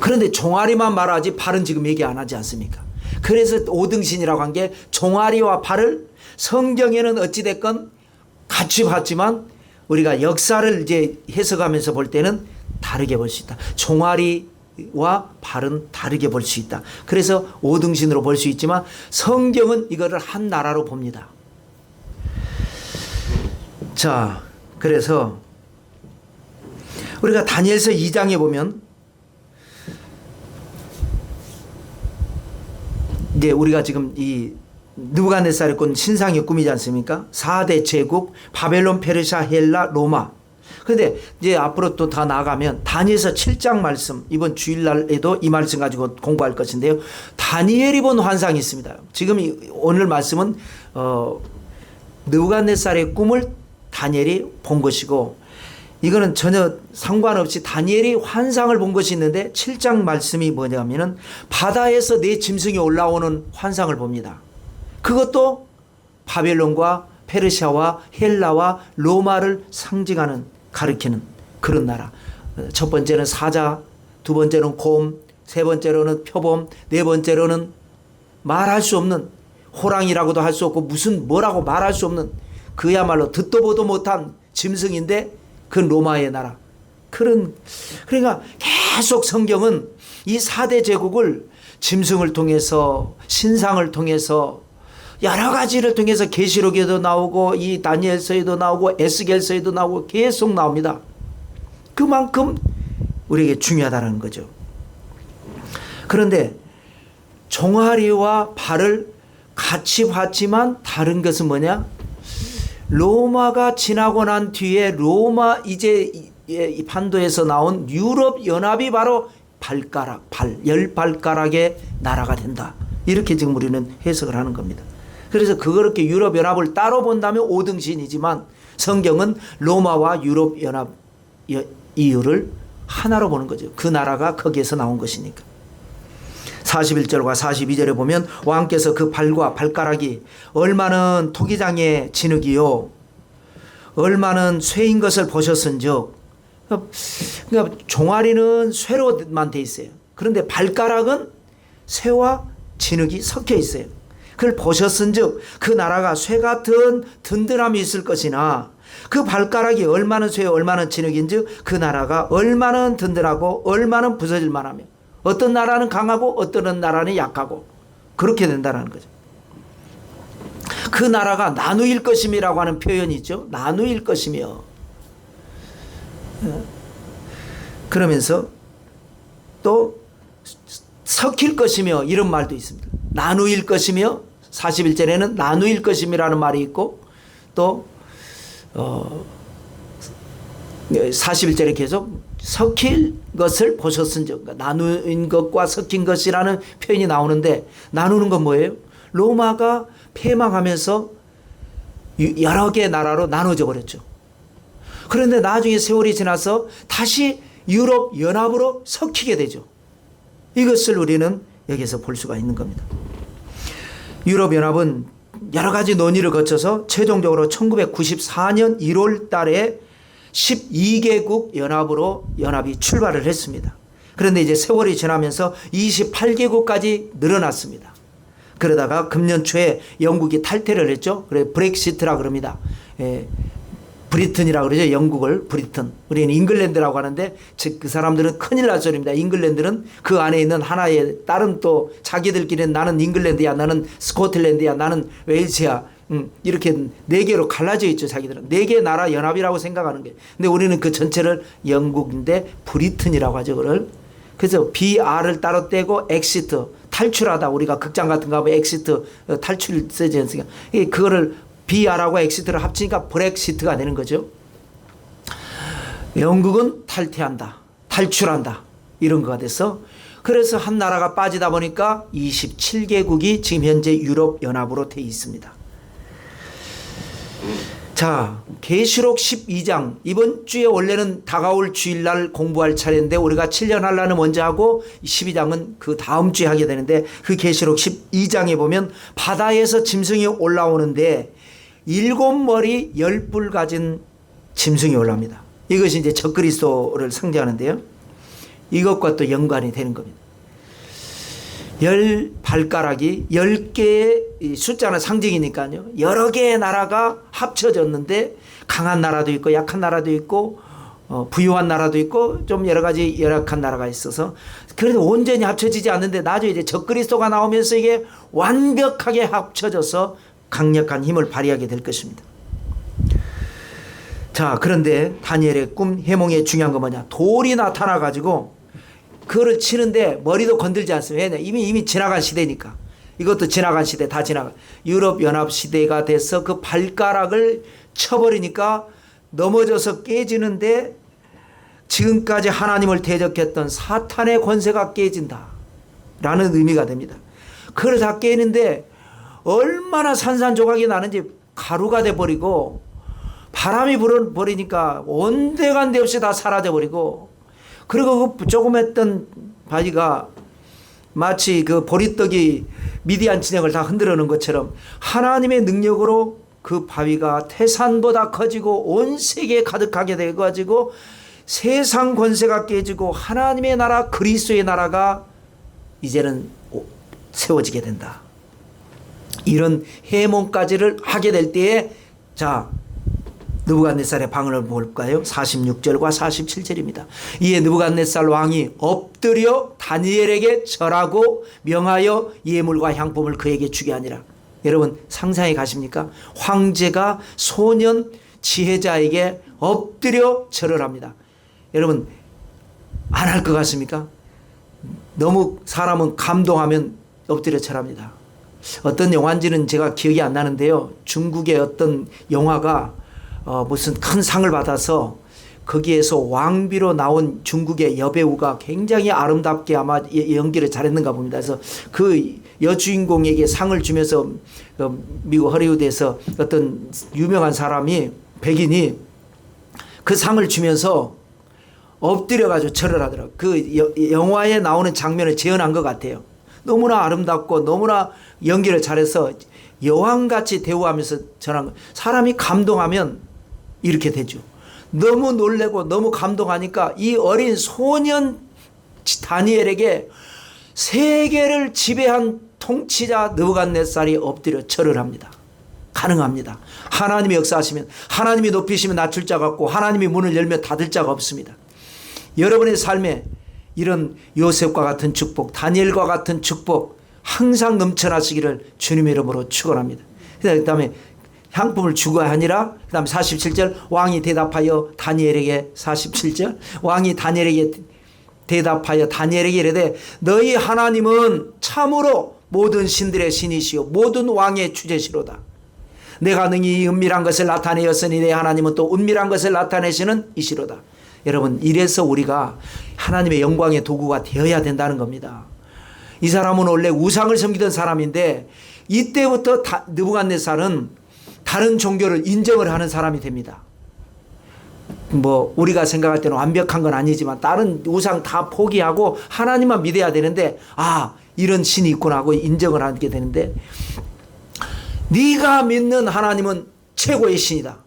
그런데 종아리만 말하지 발은 지금 얘기 안 하지 않습니까? 그래서 5등신이라고 한 게 종아리와 발을 성경에는 어찌됐건 같이 봤지만 우리가 역사를 이제 해석하면서 볼 때는 다르게 볼 수 있다. 종아리와 발은 다르게 볼 수 있다. 그래서 5등신으로 볼 수 있지만 성경은 이거를 한 나라로 봅니다. 자, 그래서 우리가 다니엘서 2장에 보면 이제 우리가 지금 이 느부갓네살이 꾼 신상의 꿈이지 않습니까? 4대 제국 바벨론, 페르시아, 헬라, 로마. 그런데 이제 앞으로 또 다 나아가면 다니엘서 7장 말씀, 이번 주일날에도 이 말씀 가지고 공부할 것인데요. 다니엘이 본 환상이 있습니다. 지금 오늘 말씀은 느부갓네살의 꿈을 다니엘이 본 것이고 이거는 전혀 상관없이 다니엘이 환상을 본 것이 있는데 7장 말씀이 뭐냐면은 바다에서 네 짐승이 올라오는 환상을 봅니다. 그것도 바벨론과 페르시아와 헬라와 로마를 상징하는 가리키는 그런 나라. 첫 번째는 사자, 두 번째는 곰, 세 번째로는 표범, 네 번째로는 말할 수 없는 호랑이라고도 할 수 없고 무슨 뭐라고 말할 수 없는 그야말로 듣도 보도 못한 짐승인데 그건 로마의 나라. 그러니까 계속 성경은 이 4대 제국을 짐승을 통해서 신상을 통해서 여러 가지를 통해서 계시록에도 나오고 이 다니엘서에도 나오고 에스겔서에도 나오고 계속 나옵니다. 그만큼 우리에게 중요하다는 거죠. 그런데 종아리와 발을 같이 봤지만 다른 것은 뭐냐? 로마가 지나고 난 뒤에 로마 이제 이 판도에서 나온 유럽 연합이 바로 발가락, 열 발가락의 나라가 된다. 이렇게 지금 우리는 해석을 하는 겁니다. 그래서 그렇게 유럽 연합을 따로 본다면 5등신이지만 성경은 로마와 유럽 연합 이유를 하나로 보는 거죠. 그 나라가 거기에서 나온 것이니까. 41절과 42절에 보면 왕께서 그 발과 발가락이 얼마는 토기장의 진흙이요 얼마는 쇠인 것을 보셨은즉, 그러니까 종아리는 쇠로만 돼 있어요. 그런데 발가락은 쇠와 진흙이 섞여 있어요. 그걸 보셨은즉 그 나라가 쇠 같은 든든함이 있을 것이나 그 발가락이 얼마나 쇠 얼마나 진흙인즉 그 나라가 얼마나 든든하고 얼마나 부서질 만하며 어떤 나라는 강하고 어떤 나라는 약하고 그렇게 된다는 거죠. 그 나라가 나누일 것임이라고 하는 표현이 있죠. 나누일 것이며, 그러면서 또 섞일 것이며 이런 말도 있습니다. 나누일 것이며 41절에는 나누일 것임이라는 말이 있고 또 41절에 계속 섞일 것을 보셨은즉, 그러니까 나누인 것과 섞인 것이라는 표현이 나오는데 나누는 건 뭐예요? 로마가 패망하면서 여러 개의 나라로 나눠져 버렸죠. 그런데 나중에 세월이 지나서 다시 유럽 연합으로 섞이게 되죠. 이것을 우리는 여기서 볼 수가 있는 겁니다. 유럽 연합은 여러 가지 논의를 거쳐서 최종적으로 1994년 1월 달에 12개국 연합이 출발을 했습니다. 그런데 이제 세월이 지나면서 28개국까지 늘어났습니다. 그러다가 금년 초에 영국이 탈퇴를 했죠. 그래 브렉시트라 그럽니다. 브리튼이라고 그러죠. 영국을 브리튼. 우리는 잉글랜드라고 하는데 즉 그 사람들은 큰일 날 소리입니다. 잉글랜드는 그 안에 있는 하나의 다른 또 자기들끼리는 나는 잉글랜드야, 나는 스코틀랜드야, 나는 웨일스야. 이렇게 네 개로 갈라져 있죠. 자기들은 네 개 나라 연합이라고 생각하는 게. 근데 우리는 그 전체를 영국인데 브리튼이라고 하죠. 그걸. 그래서 BR을 따로 떼고 엑시트, 탈출하다. 우리가 극장 같은 거 하면 엑시트 탈출 쓰지 않습니까? 그거를 BR하고 엑시트를 합치니까 브렉시트가 되는 거죠. 영국은 탈퇴한다, 탈출한다 이런 거가 돼서, 그래서 한 나라가 빠지다 보니까 27개국이 지금 현재 유럽 연합으로 되어 있습니다. 자, 계시록 12장 이번 주에 원래는 다가올 주일날 공부할 차례인데 우리가 7년 하려는 먼저 하고 12장은 그 다음 주에 하게 되는데, 그 계시록 12장에 보면 바다에서 짐승이 올라오는데 7머리 10뿔 가진 짐승이 올라옵니다. 이것이 이제 적그리스도를 상징하는데요. 이것과 또 연관이 되는 겁니다. 10발가락이 10개의 숫자는 상징이니까요. 여러 개의 나라가 합쳐졌는데 강한 나라도 있고 약한 나라도 있고 부유한 나라도 있고 좀 여러 가지 열악한 나라가 있어서, 그래도 온전히 합쳐지지 않는데 나중에 이제 적그리스도가 나오면서 이게 완벽하게 합쳐져서 강력한 힘을 발휘하게 될 것입니다. 자, 그런데 다니엘의 꿈 해몽의 중요한 건 뭐냐? 돌이 나타나 가지고 그거를 치는데 머리도 건들지 않습니다. 왜냐? 이미 지나간 시대니까. 이것도 지나간 시대, 다 지나간 유럽 연합 시대가 돼서 그 발가락을 쳐버리니까 넘어져서 깨지는데 지금까지 하나님을 대적했던 사탄의 권세가 깨진다 라는 의미가 됩니다. 그걸 다 깨는데 얼마나 산산조각이 나는지 가루가 돼버리고 바람이 불어버리니까 온데간데 없이 다 사라져버리고, 그리고 그 조그맸던 바위가 마치 그 보리떡이 미디안 진영을 다 흔들어 놓은 것처럼 하나님의 능력으로 그 바위가 태산보다 커지고 온 세계에 가득하게 돼가지고 세상 권세가 깨지고 하나님의 나라 그리스도의 나라가 이제는 세워지게 된다. 이런 해몽까지를 하게 될 때에 자, 느부갓네살의 방언을 볼까요? 46절과 47절입니다. 이에 느부갓네살 왕이 엎드려 다니엘에게 절하고 명하여 예물과 향품을 그에게 주게 하니라. 여러분 상상해 가십니까? 황제가 소년 지혜자에게 엎드려 절을 합니다. 여러분 안 할 것 같습니까? 너무 사람은 감동하면 엎드려 절합니다. 어떤 영화인지는 제가 기억이 안 나는데요. 중국의 어떤 영화가 무슨 큰 상을 받아서 거기에서 왕비로 나온 중국의 여배우가 굉장히 아름답게 아마 연기를 잘했는가 봅니다. 그래서 그 여주인공에게 상을 주면서 미국 허리우드에서 어떤 유명한 사람이 백인이 그 상을 주면서 엎드려가지고 절을 하더라고요. 그 영화에 나오는 장면을 재현한 것 같아요. 너무나 아름답고 너무나 연기를 잘해서 여왕같이 대우하면서 전한 거. 사람이 감동하면 이렇게 되죠. 너무 놀래고 너무 감동하니까 이 어린 소년 다니엘에게 세계를 지배한 통치자 느부갓네살이 엎드려 절을 합니다. 가능합니다. 하나님이 역사하시면, 하나님이 높이시면 낮출 자가 없고 하나님이 문을 열면 닫을 자가 없습니다. 여러분의 삶에 이런 요셉과 같은 축복, 다니엘과 같은 축복 항상 넘쳐나시기를 주님의 이름으로 축원합니다. 그 다음에 향품을 주가 아니라 그 다음에 47절 왕이 대답하여 다니엘에게 47절 왕이 다니엘에게 대답하여 다니엘에게 이르되 너희 하나님은 참으로 모든 신들의 신이시요 모든 왕의 주제시로다. 내가 능히 은밀한 것을 나타내었으니 내 하나님은 또 은밀한 것을 나타내시는 이시로다. 여러분 이래서 우리가 하나님의 영광의 도구가 되어야 된다는 겁니다. 이 사람은 원래 우상을 섬기던 사람인데 이때부터 느부갓네살은 다른 종교를 인정을 하는 사람이 됩니다. 뭐 우리가 생각할 때는 완벽한 건 아니지만 다른 우상 다 포기하고 하나님만 믿어야 되는데 아 이런 신이 있구나 하고 인정을 하게 되는데 네가 믿는 하나님은 최고의 신이다.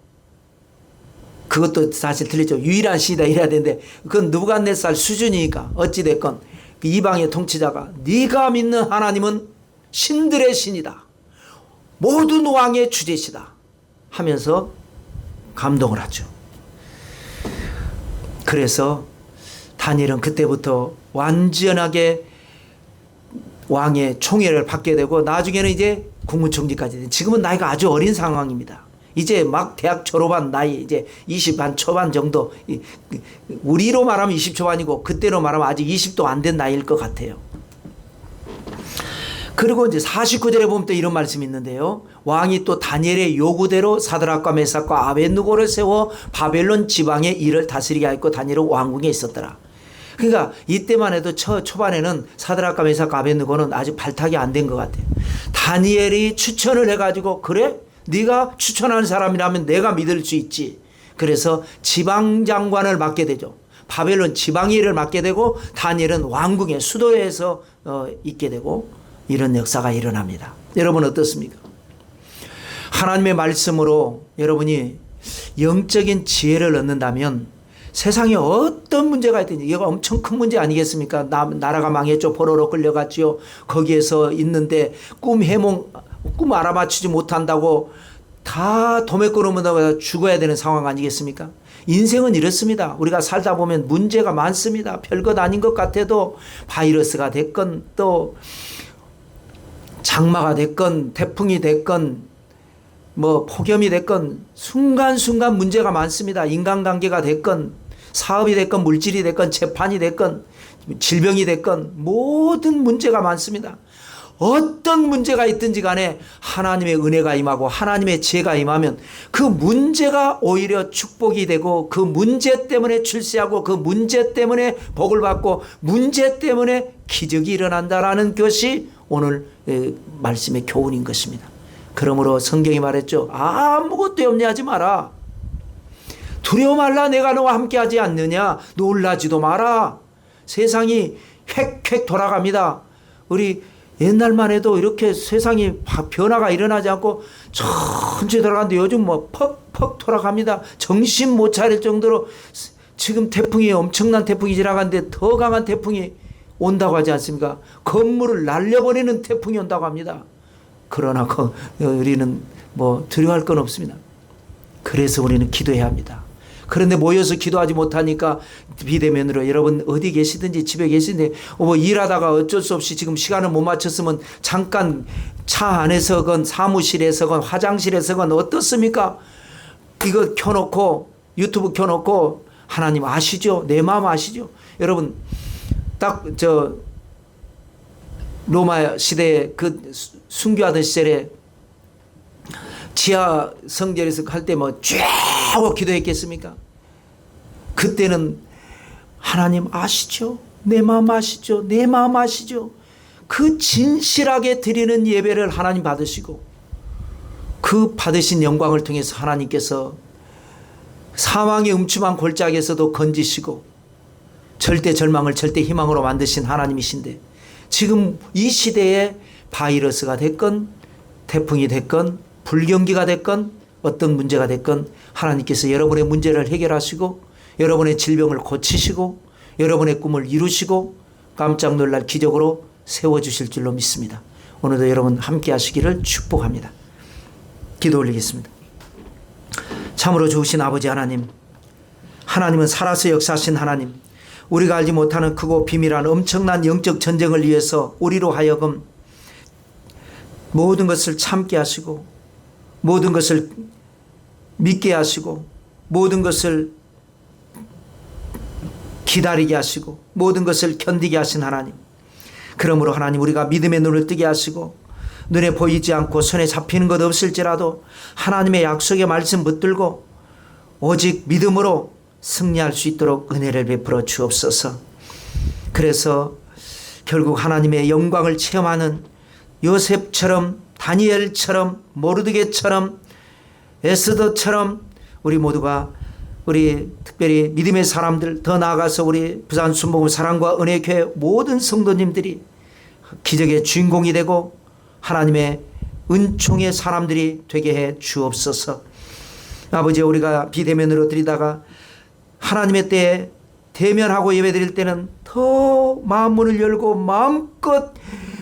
그것도 사실 틀리죠. 유일한 신이다 이래야 되는데 그건 느부갓네살 수준이니까 어찌됐건 그 이방의 통치자가 네가 믿는 하나님은 신들의 신이다. 모든 왕의 주제시다 하면서 감동을 하죠. 그래서 다니엘은 그때부터 완전하게 왕의 총애를 받게 되고 나중에는 이제 국무총리까지 된 지금은 나이가 아주 어린 상황입니다. 이제 막 대학 졸업한 나이 이제 20한 초반 정도 우리로 말하면 20초반이고 그때로 말하면 아직 20도 안 된 나이일 것 같아요. 그리고 이제 49절에 보면 또 이런 말씀이 있는데요. 왕이 또 다니엘의 요구대로 사드락과 메삭과 아벳느고를 세워 바벨론 지방의 일을 다스리게 하였고 다니엘은 왕궁에 있었더라. 그러니까 이때만 해도 초반에는 사드락과 메삭과 아벳느고는 아직 발탁이 안 된 것 같아요. 다니엘이 추천을 해가지고 그래? 네가 추천하는 사람이라면 내가 믿을 수 있지. 그래서 지방장관을 맡게 되죠. 바벨론 지방의 일을 맡게 되고 다니엘은 왕궁의 수도에서 있게 되고 이런 역사가 일어납니다. 여러분 어떻습니까? 하나님의 말씀으로 여러분이 영적인 지혜를 얻는다면 세상에 어떤 문제가 있든지 이거 엄청 큰 문제 아니겠습니까? 나라가 망했죠. 포로로 끌려갔죠. 거기에서 있는데 꿈 알아맞히지 못한다고 다 도매꾸러미다가 죽어야 되는 상황 아니겠습니까? 인생은 이렇습니다. 우리가 살다 보면 문제가 많습니다. 별것 아닌 것 같아도 바이러스가 됐건 또 장마가 됐건 태풍이 됐건 뭐 폭염이 됐건 순간순간 문제가 많습니다. 인간관계가 됐건 사업이 됐건 물질이 됐건 재판이 됐건 질병이 됐건 모든 문제가 많습니다. 어떤 문제가 있든지 간에 하나님의 은혜가 임하고 하나님의 지혜가 임하면 그 문제가 오히려 축복이 되고 그 문제 때문에 출세하고 그 문제 때문에 복을 받고 문제 때문에 기적이 일어난다라는 것이 오늘 말씀의 교훈인 것입니다. 그러므로 성경이 말했죠. 아무것도 염려하지 마라. 두려워 말라. 내가 너와 함께하지 않느냐. 놀라지도 마라. 세상이 획획 돌아갑니다. 우리 옛날만 해도 이렇게 세상이 변화가 일어나지 않고 천천히 돌아가는데 요즘 뭐 퍽퍽 돌아갑니다. 정신 못 차릴 정도로 지금 태풍이 엄청난 태풍이 지나가는데 더 강한 태풍이 온다고 하지 않습니까? 건물을 날려버리는 태풍이 온다고 합니다. 그러나 우리는 뭐 두려워할 건 없습니다. 그래서 우리는 기도해야 합니다. 그런데 모여서 기도하지 못하니까 비대면으로 여러분 어디 계시든지 집에 계시는데 뭐 일하다가 어쩔 수 없이 지금 시간을 못 맞췄으면 잠깐 차 안에서건 사무실에서건 화장실에서건 어떻습니까? 이거 켜놓고 유튜브 켜놓고 하나님 아시죠? 내 마음 아시죠? 여러분 딱 저 로마 시대에 그 순교하던 시절에 지하 성전에서 할 때 뭐 쫙 하고 기도했겠습니까? 그때는 하나님 아시죠? 내 마음 아시죠? 내 마음 아시죠? 그 진실하게 드리는 예배를 하나님 받으시고 그 받으신 영광을 통해서 하나님께서 사망의 음침한 골짜기에서도 건지시고 절대 절망을 절대 희망으로 만드신 하나님이신데 지금 이 시대에 바이러스가 됐건 태풍이 됐건 불경기가 됐건 어떤 문제가 됐건 하나님께서 여러분의 문제를 해결하시고 여러분의 질병을 고치시고 여러분의 꿈을 이루시고 깜짝 놀랄 기적으로 세워주실 줄로 믿습니다. 오늘도 여러분 함께 하시기를 축복합니다. 기도 올리겠습니다. 참으로 좋으신 아버지 하나님, 하나님은 살아서 역사하신 하나님, 우리가 알지 못하는 크고 비밀한 엄청난 영적 전쟁을 위해서 우리로 하여금 모든 것을 참게 하시고 모든 것을 믿게 하시고 모든 것을 기다리게 하시고 모든 것을 견디게 하신 하나님, 그러므로 하나님 우리가 믿음의 눈을 뜨게 하시고 눈에 보이지 않고 손에 잡히는 것 없을지라도 하나님의 약속의 말씀 붙들고 오직 믿음으로 승리할 수 있도록 은혜를 베풀어 주옵소서. 그래서 결국 하나님의 영광을 체험하는 요셉처럼 다니엘처럼 모르드게처럼 에스더처럼 우리 모두가 우리 특별히 믿음의 사람들 더 나아가서 우리 부산 순복음 사랑과 은혜교회 모든 성도님들이 기적의 주인공이 되고 하나님의 은총의 사람들이 되게 해 주옵소서. 아버지 우리가 비대면으로 드리다가 하나님의 때에 대면하고 예배드릴 때는 더 마음문을 열고 마음껏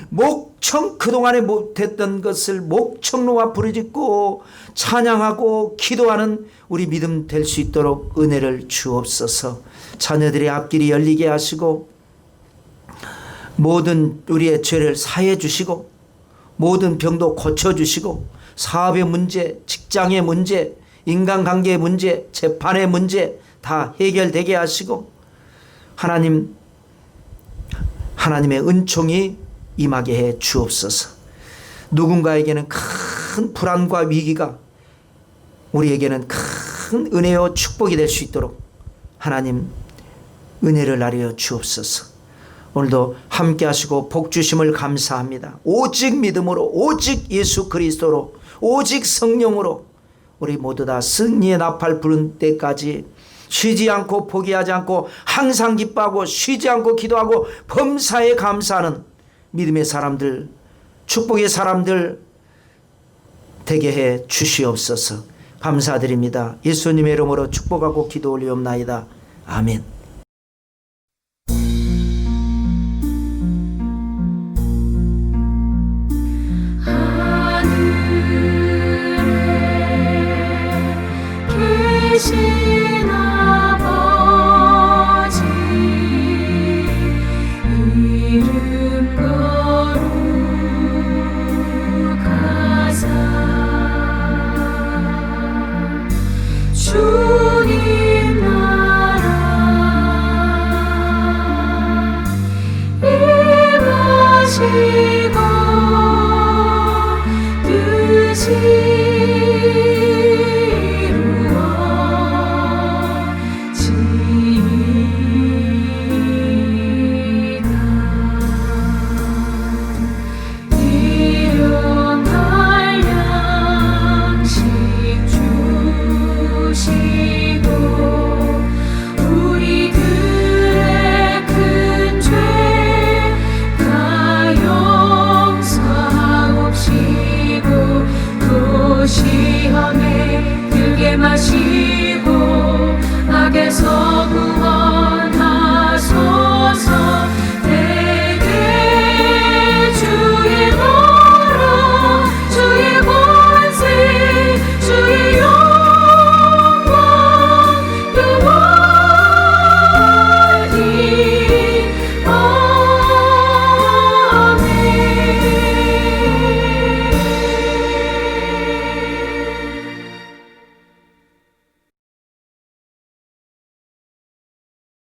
목청 그동안에 못했던 것을 목청 놓아 부르짖고 찬양하고 기도하는 우리 믿음 될 수 있도록 은혜를 주옵소서. 자녀들의 앞길이 열리게 하시고 모든 우리의 죄를 사해 주시고 모든 병도 고쳐주시고 사업의 문제, 직장의 문제, 인간관계의 문제, 재판의 문제 다 해결되게 하시고 하나님의 은총이 임하게 해 주옵소서. 누군가에게는 큰 불안과 위기가 우리에게는 큰 은혜와 축복이 될 수 있도록 하나님 은혜를 나려 주옵소서. 오늘도 함께 하시고 복 주심을 감사합니다. 오직 믿음으로 오직 예수 그리스도로 오직 성령으로 우리 모두 다 승리의 나팔 부른 때까지 쉬지 않고 포기하지 않고 항상 기뻐하고 쉬지 않고 기도하고 범사에 감사하는 믿음의 사람들, 축복의 사람들 되게 해 주시옵소서. 감사드립니다. 예수님의 이름으로 축복하고 기도 올리옵나이다. 아멘. 계신 아버지 이름 거룩하사 주님 나라 임하시고 뜻이 시험에 들게 마시고 악에서 구원